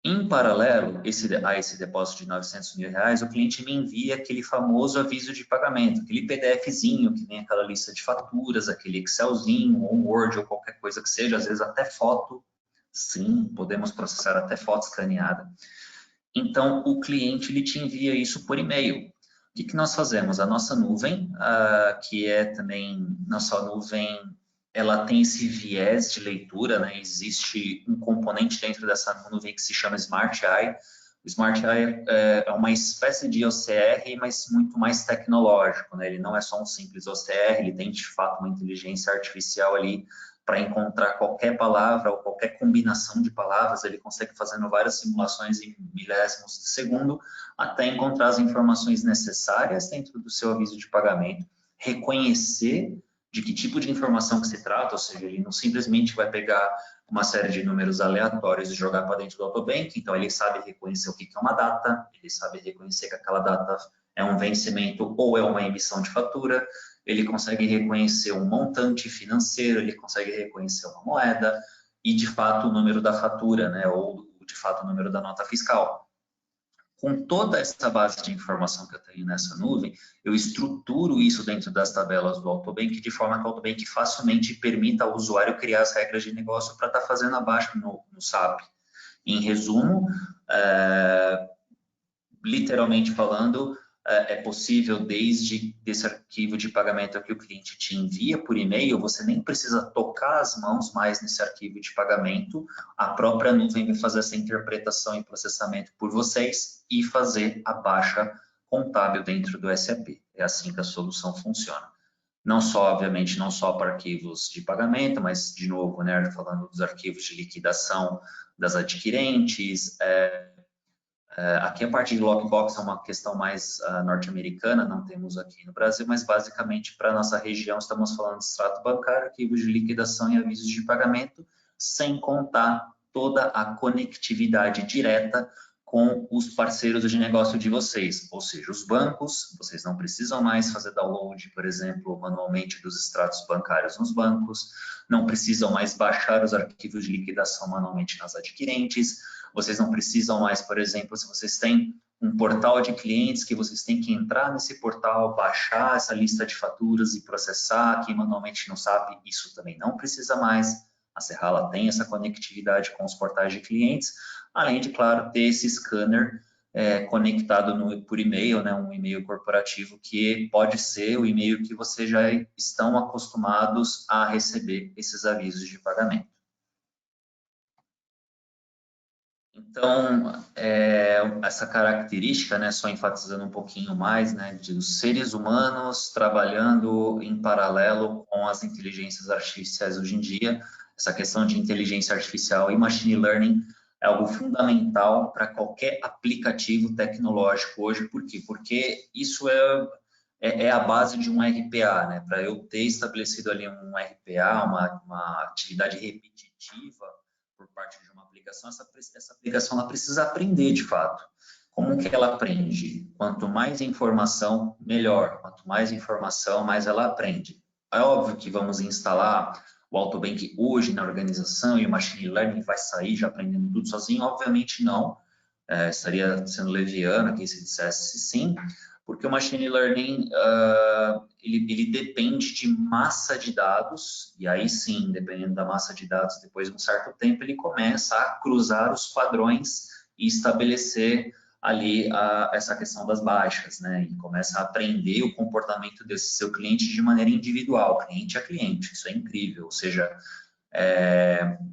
Em paralelo a esse depósito de 900 mil reais, o cliente me envia aquele famoso aviso de pagamento, aquele PDFzinho que vem aquela lista de faturas, aquele Excelzinho, ou um Word, ou qualquer coisa que seja, às vezes até foto. Sim, podemos processar até foto escaneada. Então, o cliente ele te envia isso por e-mail. O que nós fazemos? A nossa nuvem, que é também, nossa nuvem, ela tem esse viés de leitura, né? Existe um componente dentro dessa nuvem que se chama Smart Eye. O Smart Eye é uma espécie de OCR, mas muito mais tecnológico, né? Ele não é só um simples OCR, ele tem, de fato, uma inteligência artificial ali para encontrar qualquer palavra ou qualquer combinação de palavras. Ele consegue fazendo várias simulações em milésimos de segundo até encontrar as informações necessárias dentro do seu aviso de pagamento, reconhecer de que tipo de informação que se trata, ou seja, ele não simplesmente vai pegar uma série de números aleatórios e jogar para dentro do Autobank. Então, ele sabe reconhecer o que é uma data, ele sabe reconhecer que aquela data é um vencimento ou é uma emissão de fatura, ele consegue reconhecer um montante financeiro, ele consegue reconhecer uma moeda e, de fato, o número da fatura, né, ou, de fato, o número da nota fiscal. Com toda essa base de informação que eu tenho nessa nuvem, eu estruturo isso dentro das tabelas do Autobank, de forma que o Autobank facilmente permita ao usuário criar as regras de negócio para estar fazendo abaixo no SAP. Em resumo, literalmente falando, é possível desde esse arquivo de pagamento que o cliente te envia por e-mail, você nem precisa tocar as mãos mais nesse arquivo de pagamento, a própria nuvem vai fazer essa interpretação e processamento por vocês e fazer a baixa contábil dentro do SAP. É assim que a solução funciona. Não só, obviamente, não só para arquivos de pagamento, mas, de novo, né, falando dos arquivos de liquidação das adquirentes. Aqui a parte de lockbox é uma questão mais norte-americana, não temos aqui no Brasil, mas basicamente para a nossa região estamos falando de extrato bancário, arquivos de liquidação e avisos de pagamento, sem contar toda a conectividade direta com os parceiros de negócio de vocês, ou seja, os bancos. Vocês não precisam mais fazer download, por exemplo, manualmente dos extratos bancários nos bancos, não precisam mais baixar os arquivos de liquidação manualmente nas adquirentes, vocês não precisam mais, por exemplo, se vocês têm um portal de clientes que vocês têm que entrar nesse portal, baixar essa lista de faturas e processar aqui manualmente no SAP, isso também não precisa mais. A Serrala tem essa conectividade com os portais de clientes, além de, claro, ter esse scanner conectado por e-mail, né, um e-mail corporativo que pode ser o e-mail que vocês já estão acostumados a receber esses avisos de pagamento. Então, essa característica, né, só enfatizando um pouquinho mais, né, de os seres humanos trabalhando em paralelo com as inteligências artificiais hoje em dia, essa questão de inteligência artificial e machine learning é algo fundamental para qualquer aplicativo tecnológico hoje. Por quê? Porque isso é a base de um RPA, né? Para eu ter estabelecido ali um RPA, uma atividade repetitiva por parte de uma aplicação, essa aplicação ela precisa aprender de fato. Como que ela aprende? Quanto mais informação, melhor. Quanto mais informação, mais ela aprende. É óbvio que vamos instalar o Autobank hoje na organização e o Machine Learning vai sair já aprendendo tudo sozinho? Obviamente não. Estaria sendo leviano aqui se dissesse sim, porque o Machine Learning ele depende de massa de dados, e aí sim, dependendo da massa de dados, depois de um certo tempo, ele começa a cruzar os padrões e estabelecer ali essa questão das baixas, né? E começa a aprender o comportamento desse seu cliente de maneira individual, cliente a cliente. Isso é incrível, ou seja,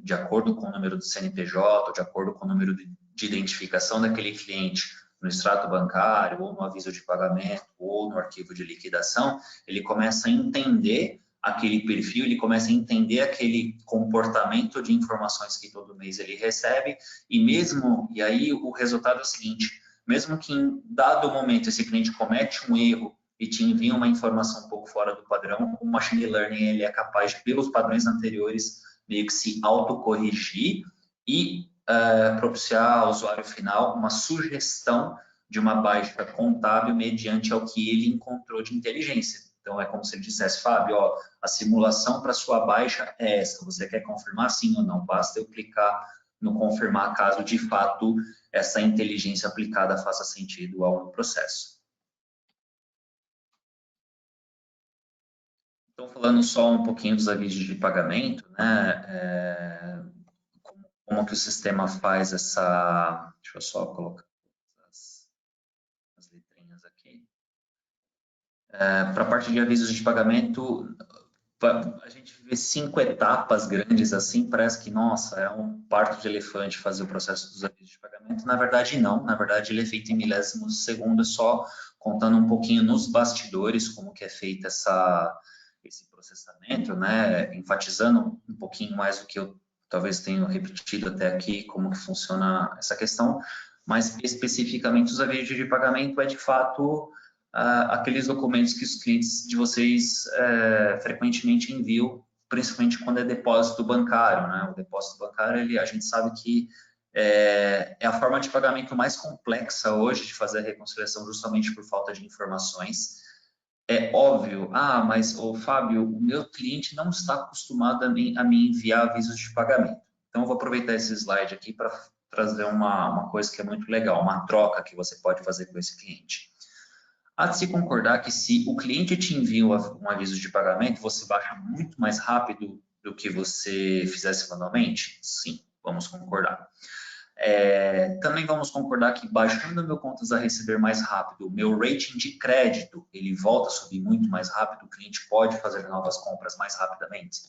de acordo com o número do CNPJ, de acordo com o número de identificação daquele cliente no extrato bancário, ou no aviso de pagamento, ou no arquivo de liquidação, ele começa a entender aquele perfil, ele começa a entender aquele comportamento de informações que todo mês ele recebe, e aí o resultado é o seguinte, mesmo que em dado momento esse cliente comete um erro e te envia uma informação um pouco fora do padrão, o Machine Learning ele é capaz de, pelos padrões anteriores, meio que se autocorrigir e propiciar ao usuário final uma sugestão de uma baixa contábil mediante ao que ele encontrou de inteligência. Então, é como se ele dissesse, Fábio, ó, a simulação para sua baixa é essa, você quer confirmar sim ou não? Basta eu clicar no confirmar caso de fato essa inteligência aplicada faça sentido ao processo. Então, falando só um pouquinho dos avisos de pagamento, né, como que o sistema faz essa... Deixa eu só colocar as letrinhas aqui. Para a parte de avisos de pagamento, a gente vê 5 etapas grandes assim, parece que, nossa, é um parto de elefante fazer o processo dos avisos de pagamento. Na verdade, não. Na verdade, ele é feito em milésimos de segundo, só contando um pouquinho nos bastidores como que é feito esse processamento, né? Enfatizando um pouquinho mais do que eu talvez tenho repetido até aqui, como que funciona essa questão, mas especificamente os avisos de pagamento é de fato aqueles documentos que os clientes de vocês frequentemente enviam, principalmente quando é depósito bancário, né? O depósito bancário, a gente sabe que é a forma de pagamento mais complexa hoje de fazer a reconciliação justamente por falta de informações. É óbvio, mas, Fábio, o meu cliente não está acostumado a me enviar avisos de pagamento. Então, eu vou aproveitar esse slide aqui para trazer uma coisa que é muito legal, uma troca que você pode fazer com esse cliente. Há de se concordar que se o cliente te envia um aviso de pagamento, você baixa muito mais rápido do que você fizesse manualmente? Sim, vamos concordar. Também vamos concordar que baixando meu contas a receber mais rápido, meu rating de crédito, ele volta a subir muito mais rápido, o cliente pode fazer novas compras mais rapidamente.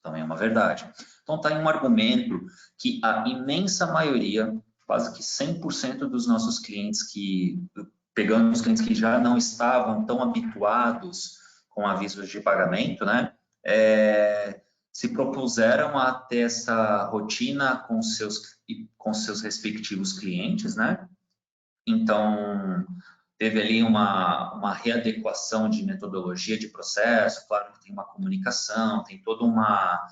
Também é uma verdade. Então, está aí um argumento que a imensa maioria, quase que 100% dos nossos clientes pegando os clientes que já não estavam tão habituados com avisos de pagamento, né, se propuseram a ter essa rotina com seus respectivos clientes, né? Então, teve ali uma readequação de metodologia de processo, claro que tem uma comunicação, tem toda uma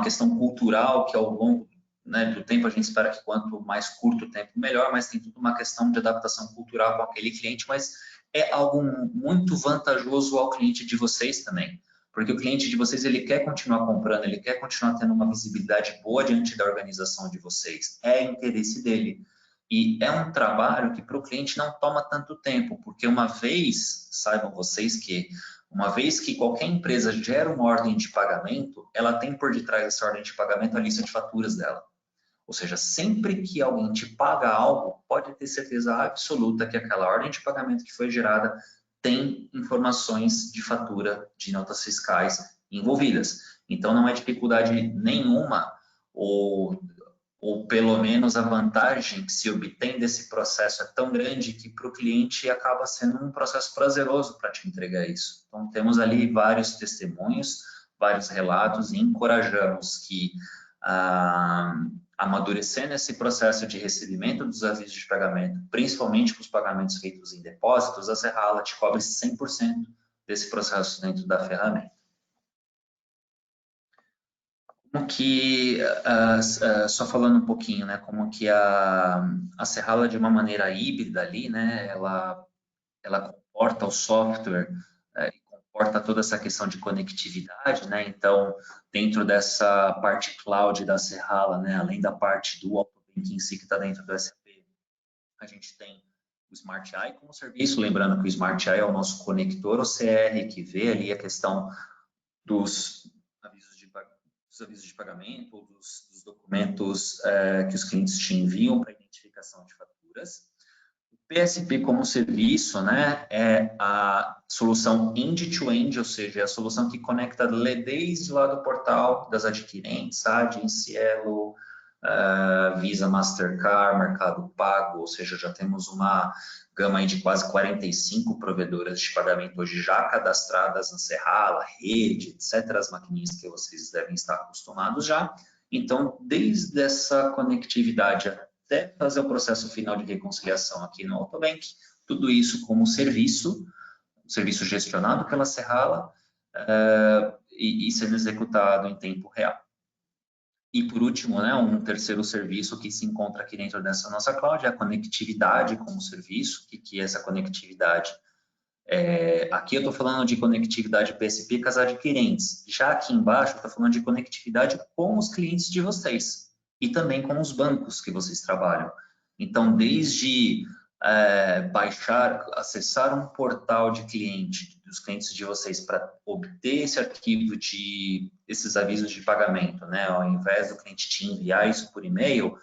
questão cultural que ao longo, né, do tempo a gente espera que quanto mais curto o tempo melhor, mas tem toda uma questão de adaptação cultural com aquele cliente, mas é algo muito vantajoso ao cliente de vocês também, porque o cliente de vocês ele quer continuar comprando, ele quer continuar tendo uma visibilidade boa diante da organização de vocês, é interesse dele. E é um trabalho que para o cliente não toma tanto tempo, porque saibam vocês que uma vez que qualquer empresa gera uma ordem de pagamento, ela tem por detrás dessa ordem de pagamento a lista de faturas dela. Ou seja, sempre que alguém te paga algo, pode ter certeza absoluta que aquela ordem de pagamento que foi gerada tem informações de fatura, de notas fiscais envolvidas. Então, não é dificuldade nenhuma, ou pelo menos a vantagem que se obtém desse processo é tão grande que para o cliente acaba sendo um processo prazeroso para te entregar isso. Então, temos ali vários testemunhos, vários relatos e encorajamos que, amadurecendo esse processo de recebimento dos avisos de pagamento, principalmente com os pagamentos feitos em depósitos, a Serrala te cobre 100% desse processo dentro da ferramenta. Como que, só falando um pouquinho, né, como que a Serrala de uma maneira híbrida ali, né, ela comporta o software, comporta toda essa questão de conectividade, né, então, dentro dessa parte cloud da Serrala, né, além da parte do AutoBank em si que está dentro do SAP, a gente tem o Smart AI como serviço, lembrando que o Smart AI é o nosso conector OCR, que vê ali a questão dos avisos de pagamento, ou dos documentos que os clientes te enviam para identificação de faturas. O PSP como serviço, né, é a solução end-to-end, ou seja, é a solução que conecta desde lá do portal das adquirentes, Adyen, Cielo, Visa, Mastercard, Mercado Pago, ou seja, já temos uma gama aí de quase 45 provedoras de pagamento hoje já cadastradas na Serrala, Rede, etc., as maquininhas que vocês devem estar acostumados já. Então, desde essa conectividade até fazer o processo final de reconciliação aqui no AutoBank, tudo isso como serviço gestionado pela Serrala e sendo executado em tempo real. E, por último, né, um terceiro serviço que se encontra aqui dentro dessa nossa cloud é a conectividade como serviço. O que é essa conectividade? Aqui eu estou falando de conectividade PSP com as adquirentes. Já aqui embaixo eu estou falando de conectividade com os clientes de vocês e também com os bancos que vocês trabalham. Então, desde acessar um portal de cliente, dos clientes de vocês, para obter esse arquivo esses avisos de pagamento, né? Ao invés do cliente te enviar isso por e-mail,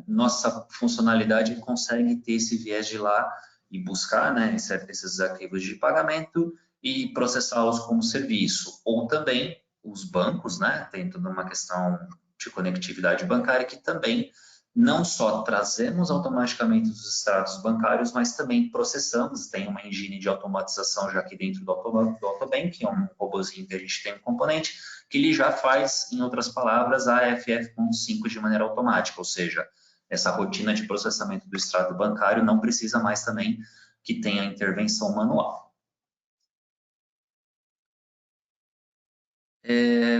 nossa funcionalidade consegue ter esse viés de lá e buscar, né, esses arquivos de pagamento e processá-los como serviço. Ou também os bancos, né? Tem toda uma questão de conectividade bancária que também não só trazemos automaticamente os extratos bancários, mas também processamos. Tem uma engine de automatização já aqui dentro do AutoBank, que é um robozinho que a gente tem um componente, que ele já faz, em outras palavras, a FF.5 de maneira automática, ou seja, essa rotina de processamento do extrato bancário não precisa mais também que tenha intervenção manual.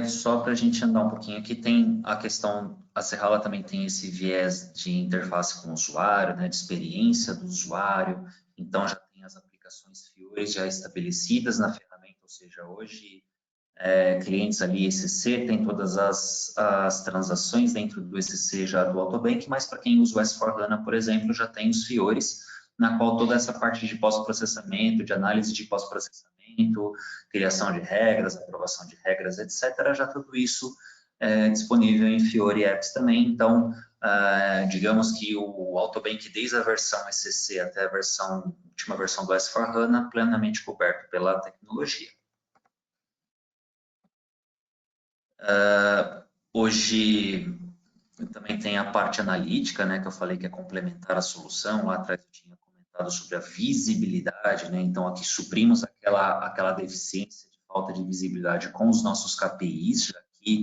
Só para a gente andar um pouquinho aqui, tem a questão, a Serrala também tem esse viés de interface com o usuário, né, de experiência do usuário, então já tem as aplicações Fiori já estabelecidas na ferramenta, ou seja, hoje clientes ali ECC tem todas as transações dentro do ECC já do AutoBank, mas para quem usa o S/4HANA, por exemplo, já tem os Fiores, na qual toda essa parte de pós-processamento, de análise de pós-processamento, criação de regras, aprovação de regras, etc., já tudo isso é disponível em Fiori Apps também. Então, digamos que o Autobank, desde a versão ECC até a última versão do S/4HANA, plenamente coberto pela tecnologia. Hoje também tem a parte analítica, né, que eu falei que é complementar a solução. Lá atrás eu tinha comentado sobre a visibilidade, né? Então aqui suprimos aquela deficiência de falta de visibilidade com os nossos KPIs, já aqui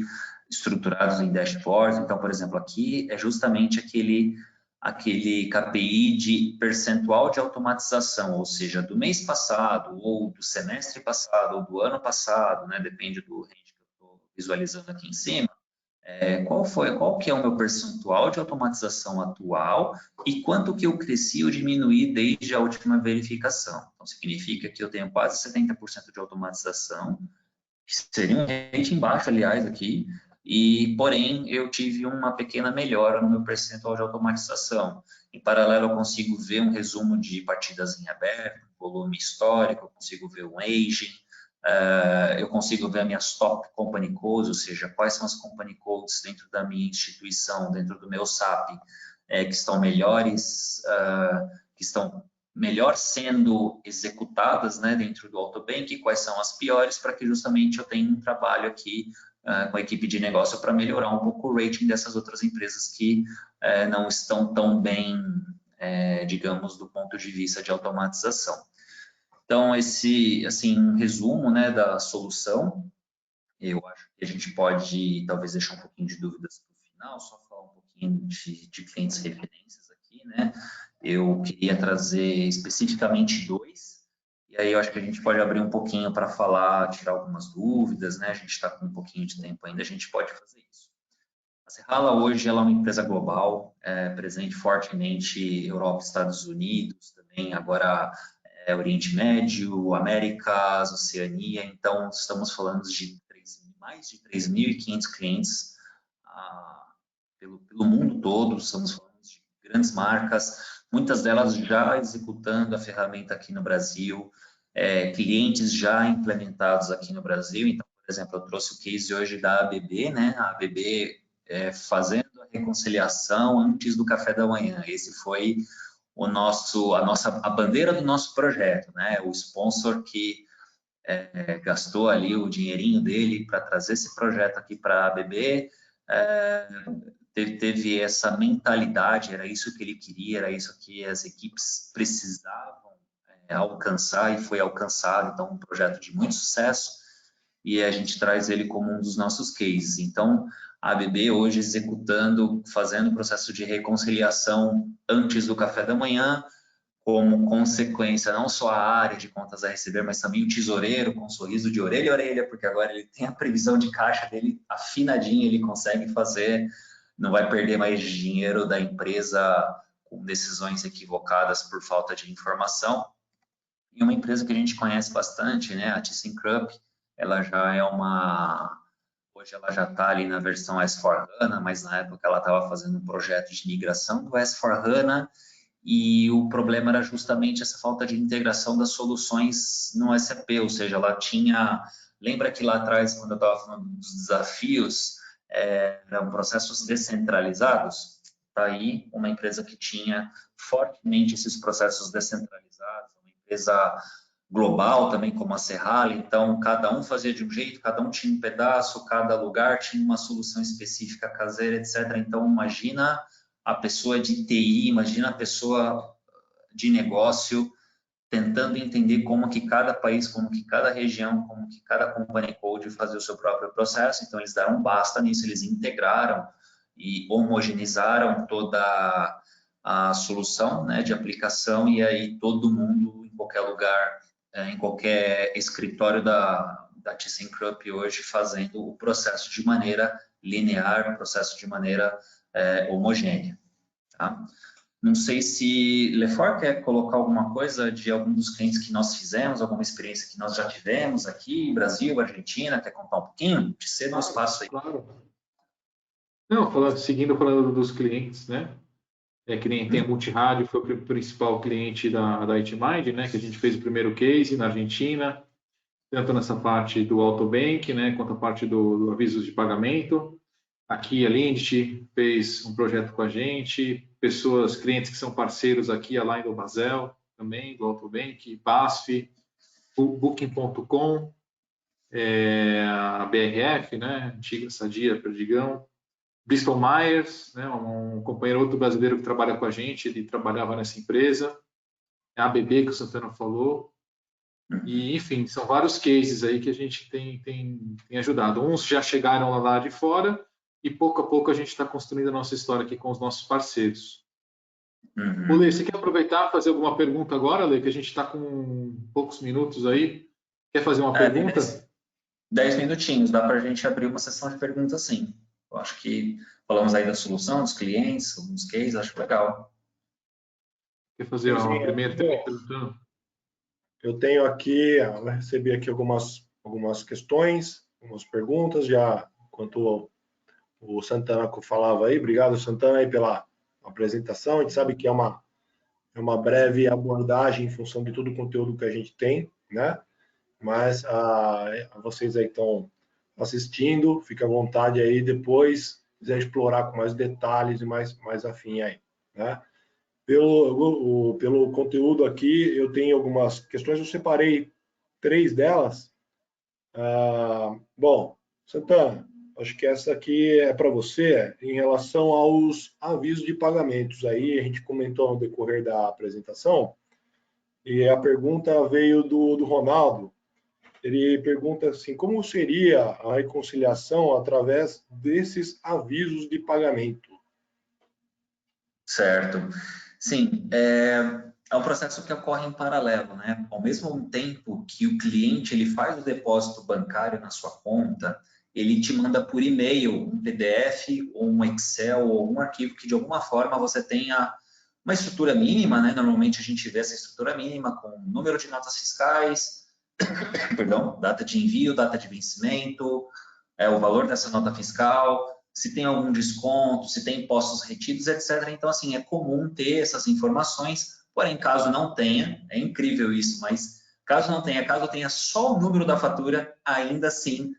estruturados em dashboards. Então, por exemplo, aqui é justamente aquele KPI de percentual de automatização, ou seja, do mês passado, ou do semestre passado, ou do ano passado, né? Depende do range que eu estou visualizando aqui em cima. Qual que é o meu percentual de automatização atual e quanto que eu cresci ou diminuí desde a última verificação. Então, significa que eu tenho quase 70% de automatização, que seria um rating baixo, aliás, aqui, porém, eu tive uma pequena melhora no meu percentual de automatização. Em paralelo, eu consigo ver um resumo de partidas em aberto, volume histórico, eu consigo ver um aging, eu consigo ver as minhas top company codes, ou seja, quais são as company codes dentro da minha instituição, dentro do meu SAP, que estão melhores, que estão melhor sendo executadas, né, dentro do Autobank, e quais são as piores, para que justamente eu tenha um trabalho aqui com a equipe de negócio para melhorar um pouco o rating dessas outras empresas que não estão tão bem, digamos, do ponto de vista de automatização. Então, esse, assim, um resumo, né, da solução. Eu acho que a gente pode, talvez, deixar um pouquinho de dúvidas para o final, só falar um pouquinho de clientes referências aqui, né? Eu queria trazer especificamente 2, e aí eu acho que a gente pode abrir um pouquinho para falar, tirar algumas dúvidas, né? A gente está com um pouquinho de tempo ainda, a gente pode fazer isso. A Serrala hoje ela é uma empresa global, presente fortemente Europa, Estados Unidos, também agora Oriente Médio, Américas, Oceania. Então, estamos falando de mais de 3.500 clientes pelo mundo todo. Estamos falando de grandes marcas, muitas delas já executando a ferramenta aqui no Brasil, clientes já implementados aqui no Brasil. Então, por exemplo, eu trouxe o case hoje da ABB, né? A ABB fazendo a reconciliação antes do café da manhã. Esse foi a bandeira do nosso projeto, né? O sponsor que gastou ali o dinheirinho dele para trazer esse projeto aqui para a ABB, teve essa mentalidade, era isso que ele queria, era isso que as equipes precisavam alcançar, e foi alcançado. Então, um projeto de muito sucesso, e a gente traz ele como um dos nossos cases. Então, a ABB hoje executando, fazendo o processo de reconciliação antes do café da manhã, como consequência não só a área de contas a receber, mas também o tesoureiro com um sorriso de orelha a orelha, porque agora ele tem a previsão de caixa dele afinadinha, ele consegue fazer, não vai perder mais dinheiro da empresa com decisões equivocadas por falta de informação. E uma empresa que a gente conhece bastante, né, a ThyssenKrupp, ela já é hoje ela já está ali na versão S/4HANA, mas na época ela estava fazendo um projeto de migração do S/4HANA, e o problema era justamente essa falta de integração das soluções no SAP, ou seja, ela tinha... Lembra que lá atrás, quando eu estava falando dos desafios, eram processos descentralizados? Está aí uma empresa que tinha fortemente esses processos descentralizados, uma empresa global também, como a Serrala. Então, cada um fazia de um jeito, cada um tinha um pedaço, cada lugar tinha uma solução específica caseira, etc. Então, imagina a pessoa de TI, imagina a pessoa de negócio tentando entender como que cada país, como que cada região, como que cada company code fazia o seu próprio processo. Então, eles deram um basta nisso, eles integraram e homogeneizaram toda a solução, né, de aplicação, e aí todo mundo, em qualquer lugar, em qualquer escritório da ThyssenKrupp hoje, fazendo o processo de maneira linear, o processo de maneira homogênea. Tá? Não sei se Lefort quer colocar alguma coisa de algum dos clientes que nós fizemos, alguma experiência que nós já tivemos aqui, Brasil, Argentina, quer contar um pouquinho? Te cedo o espaço aí. Claro. Não, seguindo falando dos clientes, né? Que nem tem a Multirádio, foi o principal cliente da Itmind, né? Que a gente fez o primeiro case na Argentina, tanto nessa parte do Autobank, né? Quanto a parte do avisos de pagamento. aqui a Lindt fez um projeto com a gente, pessoas, clientes que são parceiros aqui, a Line do Basel, também, do Autobank, BASF, Booking.com, a BRF, né, antiga Sadia, Perdigão, Bristol Myers, né, um companheiro outro brasileiro que trabalha com a gente, ele trabalhava nessa empresa, a ABB que o Santana falou, e enfim, são vários cases aí que a gente tem ajudado. Uns já chegaram lá de fora e pouco a pouco a gente está construindo a nossa história aqui com os nossos parceiros. Uhum. Lê, você quer aproveitar e fazer alguma pergunta agora, Lê, que a gente está com poucos minutos aí? Quer fazer uma pergunta? 10 minutinhos, dá para a gente abrir uma sessão de perguntas, sim. Eu acho que falamos aí da solução, dos clientes, alguns cases, acho legal. Quer fazer uma primeira perguntando? Eu tenho aqui, eu recebi aqui algumas questões, algumas perguntas, já enquanto o Santana falava aí. Obrigado, Santana, aí pela apresentação. A gente sabe que é uma breve abordagem em função de todo o conteúdo que a gente tem, né? Mas vocês aí estão assistindo, fica à vontade aí depois, quiser explorar com mais detalhes e mais afim aí, né? Pelo conteúdo aqui, eu tenho algumas questões, eu separei 3 delas. Bom, Santana, acho que essa aqui é para você, em relação aos avisos de pagamentos. Aí a gente comentou no decorrer da apresentação, e a pergunta veio do Ronaldo. Ele pergunta assim, como seria a reconciliação através desses avisos de pagamento? Certo. Sim, é um processo que ocorre em paralelo, né? Ao mesmo tempo que o cliente ele faz o depósito bancário na sua conta, ele te manda por e-mail um PDF ou um Excel ou algum arquivo que de alguma forma você tenha uma estrutura mínima, né? Normalmente a gente vê essa estrutura mínima com número de notas fiscais, perdão, data de envio, data de vencimento, o valor dessa nota fiscal, se tem algum desconto, se tem impostos retidos, etc. Então, assim, é comum ter essas informações, porém, caso não tenha, é incrível isso, mas caso não tenha, caso tenha só o número da fatura, ainda assim,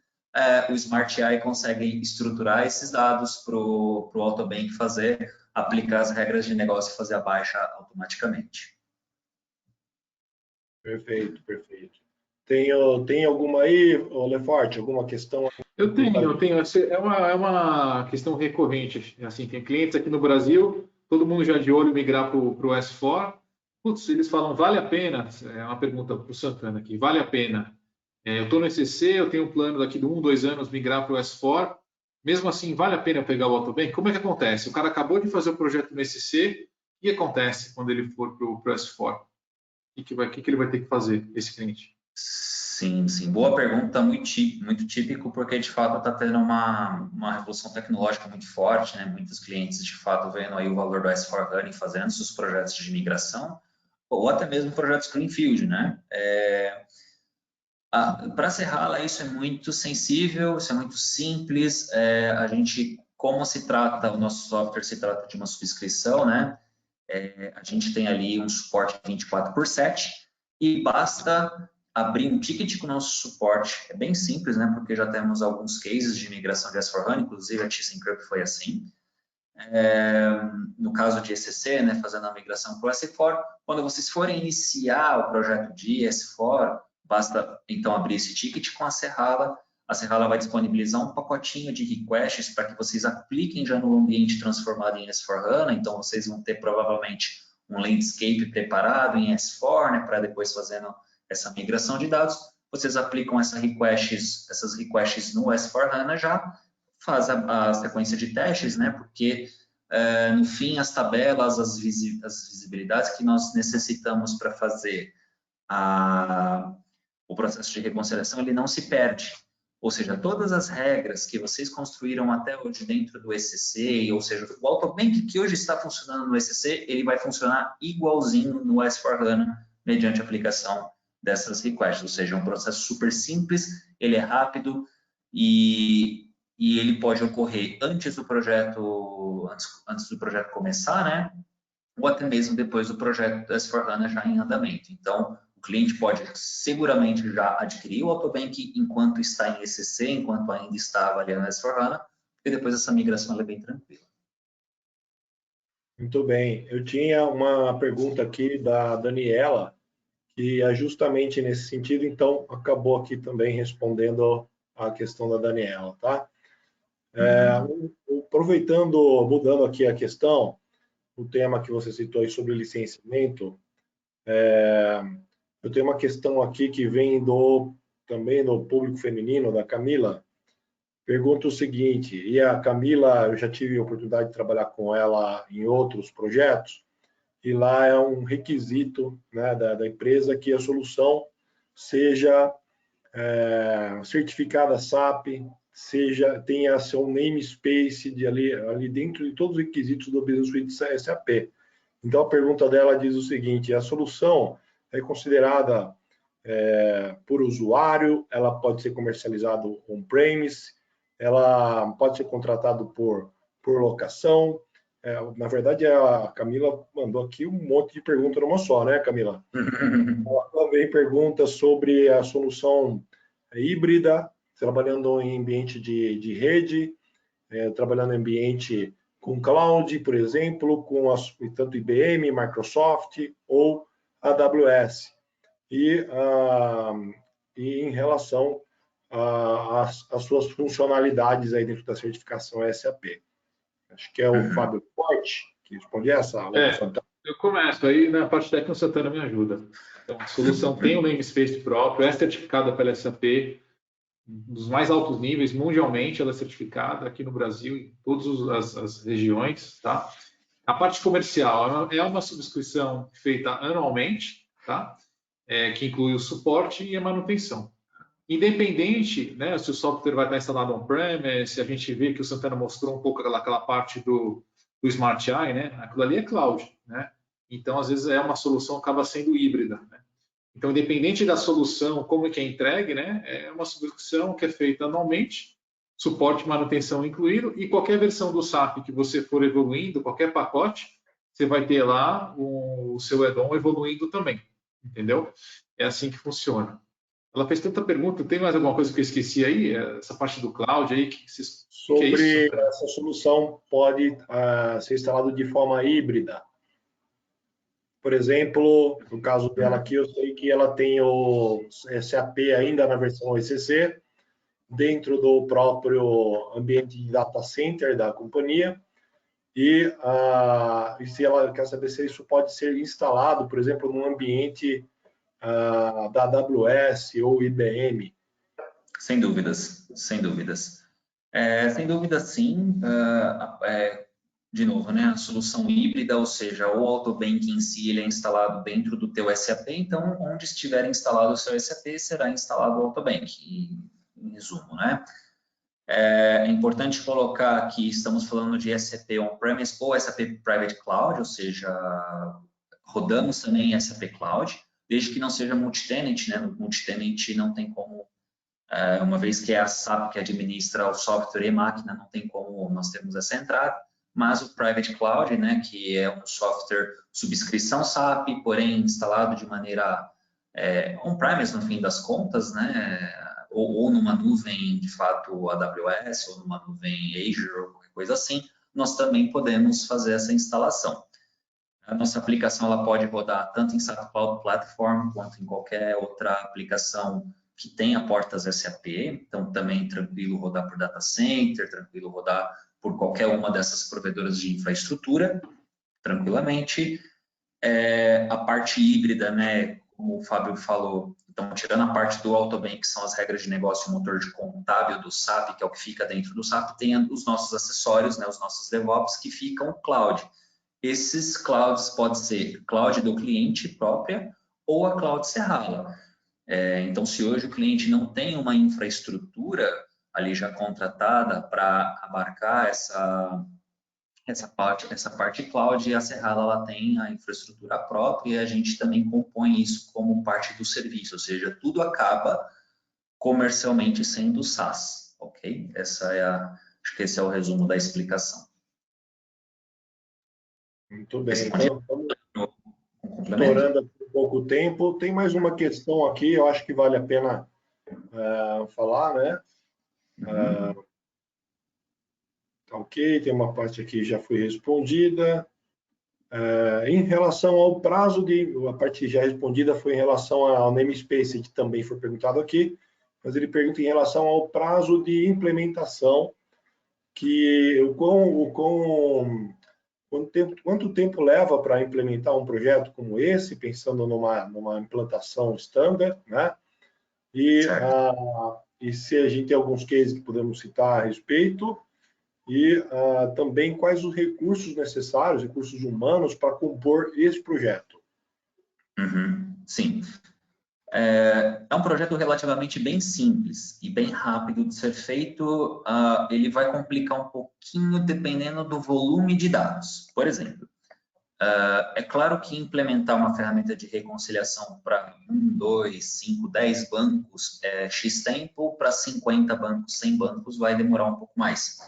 o Smart AI consegue estruturar esses dados para o Autobank fazer, aplicar as regras de negócio e fazer a baixa automaticamente. Perfeito, perfeito. Tem alguma aí, Lefort, alguma questão? Eu tenho. É uma questão recorrente. Assim, tem clientes aqui no Brasil, todo mundo já de olho migrar para o S4. Putz, eles falam, vale a pena? É uma pergunta para o Santana aqui, vale a pena? Eu estou no ECC, eu tenho um plano daqui de 1, 2 anos migrar para o S4. Mesmo assim, vale a pena pegar o Autobank? Como é que acontece? O cara acabou de fazer o projeto no ECC, o que acontece quando ele for para o S4? O que ele vai ter que fazer, esse cliente? Sim, sim. Boa pergunta, muito típico, porque de fato está tendo uma revolução tecnológica muito forte, né? Muitos clientes de fato vendo aí o valor do S4HANA e fazendo seus projetos de migração, ou até mesmo projetos Greenfield, né? Para a Serrala isso é muito sensível, isso é muito simples. A gente, como se trata, o nosso software se trata de uma subscrição, né? A gente tem ali um suporte 24/7 e basta abrir um ticket com o nosso suporte. É bem simples, né? Porque já temos alguns cases de migração de S4HANA, inclusive a ThyssenKrupp foi assim. No caso de ECC, né, fazendo a migração para o S4, quando vocês forem iniciar o projeto de S4, basta então abrir esse ticket com a Serrala vai disponibilizar um pacotinho de requests para que vocês apliquem já no ambiente transformado em S4HANA, então vocês vão ter provavelmente um landscape preparado em S4, né, para depois fazendo essa migração de dados, vocês aplicam essas requests no S4HANA já, faz a sequência de testes, né, porque no fim as tabelas, as visibilidades que nós necessitamos para fazer o processo de reconciliação, ele não se perde. Ou seja, todas as regras que vocês construíram até hoje dentro do ECC, ou seja, o Autobank que hoje está funcionando no ECC, ele vai funcionar igualzinho no S4HANA, mediante a aplicação dessas requests. Ou seja, é um processo super simples, ele é rápido e ele pode ocorrer antes do projeto começar, né? Ou até mesmo depois do projeto do S4HANA já em andamento. Então, o cliente pode seguramente já adquirir o Autobank enquanto está em ECC, enquanto ainda está avaliando o S4HANA, e depois essa migração ela é bem tranquila. Muito bem. Eu tinha uma pergunta aqui da Daniela, que é justamente nesse sentido, então acabou aqui também respondendo a questão da Daniela, tá? Aproveitando, mudando aqui a questão, o tema que você citou aí sobre licenciamento, eu tenho uma questão aqui que vem também do público feminino, da Camila. Pergunta o seguinte, e a Camila, eu já tive a oportunidade de trabalhar com ela em outros projetos, e lá é um requisito, né, da empresa que a solução seja certificada SAP, tenha seu namespace ali dentro de todos os requisitos do Business Suite SAP. Então, a pergunta dela diz o seguinte, a solução é considerada por usuário, ela pode ser comercializada on-premise, ela pode ser contratada por locação. Na verdade, a Camila mandou aqui um monte de perguntas numa só, né, Camila? Ela também pergunta sobre a solução híbrida, trabalhando em ambiente de rede, trabalhando em ambiente com cloud, por exemplo, com tanto IBM, Microsoft ou AWS. E em relação às suas funcionalidades aí dentro da certificação SAP. Acho que é o Fábio Forte que responde essa. Eu começo, aí na parte técnica o Santana me ajuda. Então, a solução tem um namespace próprio, é certificada pela SAP, dos mais altos níveis, mundialmente ela é certificada aqui no Brasil, em todas as regiões, tá? A parte comercial é uma subscrição feita anualmente, tá? Que inclui o suporte e a manutenção. Independente, né, se o software vai estar instalado on-premise, a gente vê que o Santana mostrou um pouco aquela parte do Smart Eye, né? Aquilo ali é cloud, né? Então, às vezes, é uma solução que acaba sendo híbrida, né? Então, independente da solução, como é que é entregue, né? É uma subscrição que é feita anualmente, suporte e manutenção incluído, e qualquer versão do SAP que você for evoluindo, qualquer pacote, você vai ter lá o seu add-on evoluindo também, entendeu? É assim que funciona. Ela fez tanta pergunta, tem mais alguma coisa que eu esqueci aí? Essa parte do cloud aí? Sobre que é isso? Essa solução pode ser instalada de forma híbrida. Por exemplo, no caso dela aqui, eu sei que ela tem o SAP ainda na versão ECC, dentro do próprio ambiente de data center da companhia, e se ela quer saber se isso pode ser instalado, por exemplo, num ambiente da AWS ou IBM. Sem dúvidas, sem dúvidas. Sem dúvida, sim. De novo, né, a solução híbrida, ou seja, o Autobank em si ele é instalado dentro do teu SAP, então onde estiver instalado o seu SAP, será instalado o Autobank, em resumo, né? É importante colocar que estamos falando de SAP On-Premise ou SAP Private Cloud, ou seja, rodamos também em SAP Cloud, desde que não seja multi-tenant, né? No multi-tenant não tem como, uma vez que é a SAP que administra o software e máquina, não tem como nós termos essa entrada, mas o Private Cloud, né, que é um software subscrição SAP, porém instalado de maneira on-premise, no fim das contas, né, ou numa nuvem, de fato, AWS, ou numa nuvem Azure, ou qualquer coisa assim, nós também podemos fazer essa instalação. A nossa aplicação ela pode rodar tanto em SAP Cloud Platform, quanto em qualquer outra aplicação que tenha portas SAP, então também tranquilo rodar por data center, tranquilo rodar por qualquer uma dessas provedoras de infraestrutura, tranquilamente. A parte híbrida, né, como o Fábio falou, então tirando a parte do Autobank, que são as regras de negócio, o motor de contábil do SAP, que é o que fica dentro do SAP, tem os nossos acessórios, né, os nossos DevOps, que ficam cloud. Esses clouds podem ser cloud do cliente própria ou a cloud Serrala. Então, se hoje o cliente não tem uma infraestrutura ali já contratada para abarcar essa parte cloud, a Serrala ela tem a infraestrutura própria e a gente também compõe isso como parte do serviço, ou seja, tudo acaba comercialmente sendo SaaS, ok? Acho que esse é o resumo da explicação. Muito bem, então estamos estourando um pouco o tempo. Tem mais uma questão aqui, eu acho que vale a pena falar, né? Tá ok, tem uma parte aqui que já foi respondida. Em relação ao prazo a parte já respondida foi em relação ao namespace, que também foi perguntado aqui, mas ele pergunta em relação ao prazo de implementação, quanto tempo leva para implementar um projeto como esse, pensando numa implantação standard, né? E se a gente tem alguns cases que podemos citar a respeito, e também quais os recursos necessários, recursos humanos, para compor esse projeto. Sim. É um projeto relativamente bem simples e bem rápido de ser feito. Ele vai complicar um pouquinho dependendo do volume de dados. Por exemplo, é claro que implementar uma ferramenta de reconciliação para 1, 2, 5, 10 bancos é X tempo, para 50 bancos, 100 bancos vai demorar um pouco mais.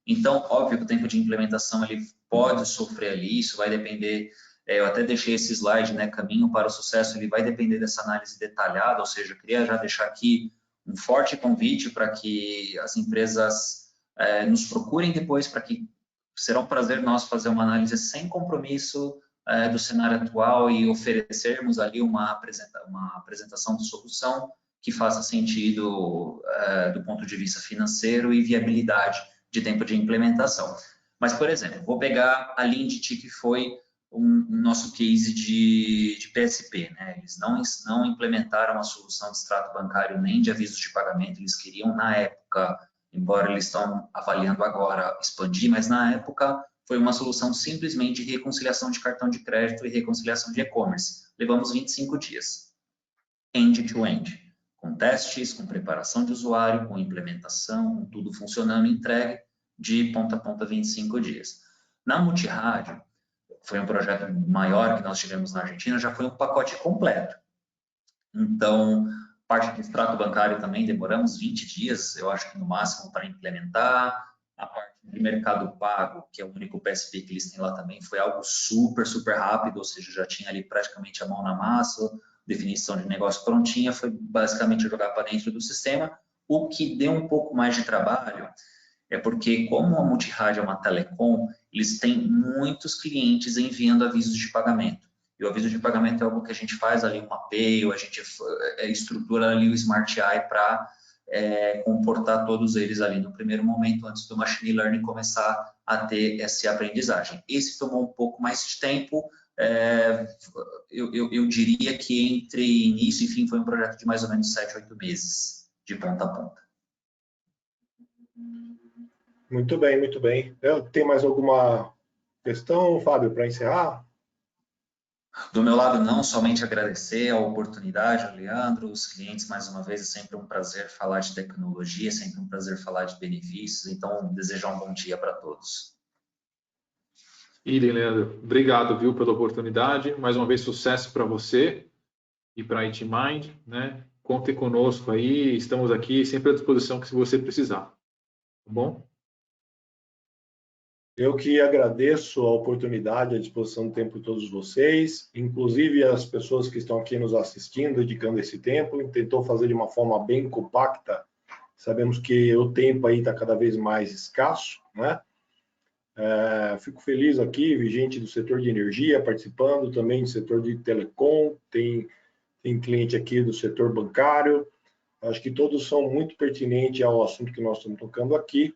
Então, óbvio que o tempo de implementação ele pode sofrer ali, isso vai depender, eu até deixei esse slide, né, caminho para o sucesso, ele vai depender dessa análise detalhada, ou seja, eu queria já deixar aqui um forte convite para que as empresas nos procurem depois, para que será um prazer nosso fazer uma análise sem compromisso do cenário atual e oferecermos ali uma apresentação de solução que faça sentido do ponto de vista financeiro e viabilidade de tempo de implementação. Mas, por exemplo, vou pegar a Lindt, que foi um nosso case de PSP, né? Eles não implementaram a solução de extrato bancário nem de avisos de pagamento, eles queriam, na época, embora eles estão avaliando agora expandir, mas na época foi uma solução simplesmente de reconciliação de cartão de crédito e reconciliação de e-commerce. Levamos 25 dias, end-to-end, com testes, com preparação de usuário, com implementação, com tudo funcionando, entregue de ponta a ponta 25 dias. Na Multirádio, foi um projeto maior que nós tivemos na Argentina, já foi um pacote completo. Então, parte de extrato bancário também demoramos 20 dias, eu acho que no máximo, para implementar. A parte de mercado pago, que é o único PSP que eles têm lá também, foi algo super, super rápido, ou seja, já tinha ali praticamente a mão na massa, definição de negócio prontinha, foi basicamente jogar para dentro do sistema. O que deu um pouco mais de trabalho é porque, como a Multirádio é uma telecom, eles têm muitos clientes enviando avisos de pagamento. E o aviso de pagamento é algo que a gente faz ali, um mapeio, a gente estrutura ali o Smart AI para comportar todos eles ali no primeiro momento, antes do Machine Learning começar a ter essa aprendizagem. Esse tomou um pouco mais de tempo, eu diria que entre início e fim foi um projeto de mais ou menos 7, 8 meses, de ponta a ponta. Muito bem, muito bem. Tem mais alguma questão, Fábio, para encerrar? Do meu lado, não, somente agradecer a oportunidade, Leandro, os clientes, mais uma vez, é sempre um prazer falar de tecnologia, é sempre um prazer falar de benefícios, então, desejar um bom dia para todos. Idem, Leandro. Obrigado, viu, pela oportunidade. Mais uma vez, sucesso para você e para a ITMind, né? Conte conosco aí, estamos aqui sempre à disposição que se você precisar. Tá bom? Eu que agradeço a oportunidade, a disposição do tempo de todos vocês, inclusive as pessoas que estão aqui nos assistindo, dedicando esse tempo, tentou fazer de uma forma bem compacta. Sabemos que o tempo aí está cada vez mais escasso, né? Fico feliz aqui, vi gente do setor de energia participando, também do setor de telecom, tem cliente aqui do setor bancário. Acho que todos são muito pertinentes ao assunto que nós estamos tocando aqui.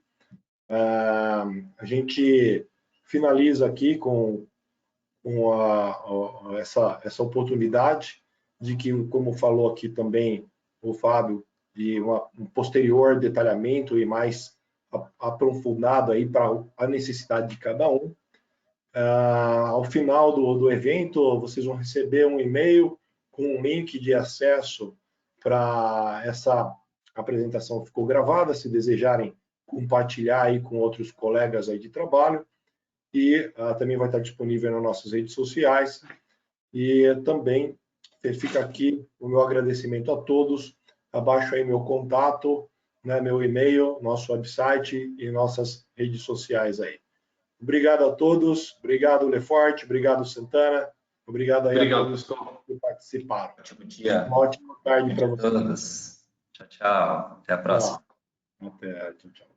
A gente finaliza aqui com essa oportunidade de que, como falou aqui também o Fábio, de um posterior detalhamento e mais aprofundado aí para a necessidade de cada um. Ao final do evento, vocês vão receber um e-mail com um link de acesso para essa apresentação que ficou gravada, se desejarem compartilhar aí com outros colegas aí de trabalho, e também vai estar disponível nas nossas redes sociais. E também fica aqui o meu agradecimento a todos. Abaixo aí meu contato, né, meu e-mail, nosso website e nossas redes sociais aí. Obrigado a todos, obrigado Lefort, obrigado Santana, obrigado aí a todos que participaram. Ótimo dia. Uma ótima tarde para vocês. Tchau, tchau. Até a próxima. Até, tchau, tchau.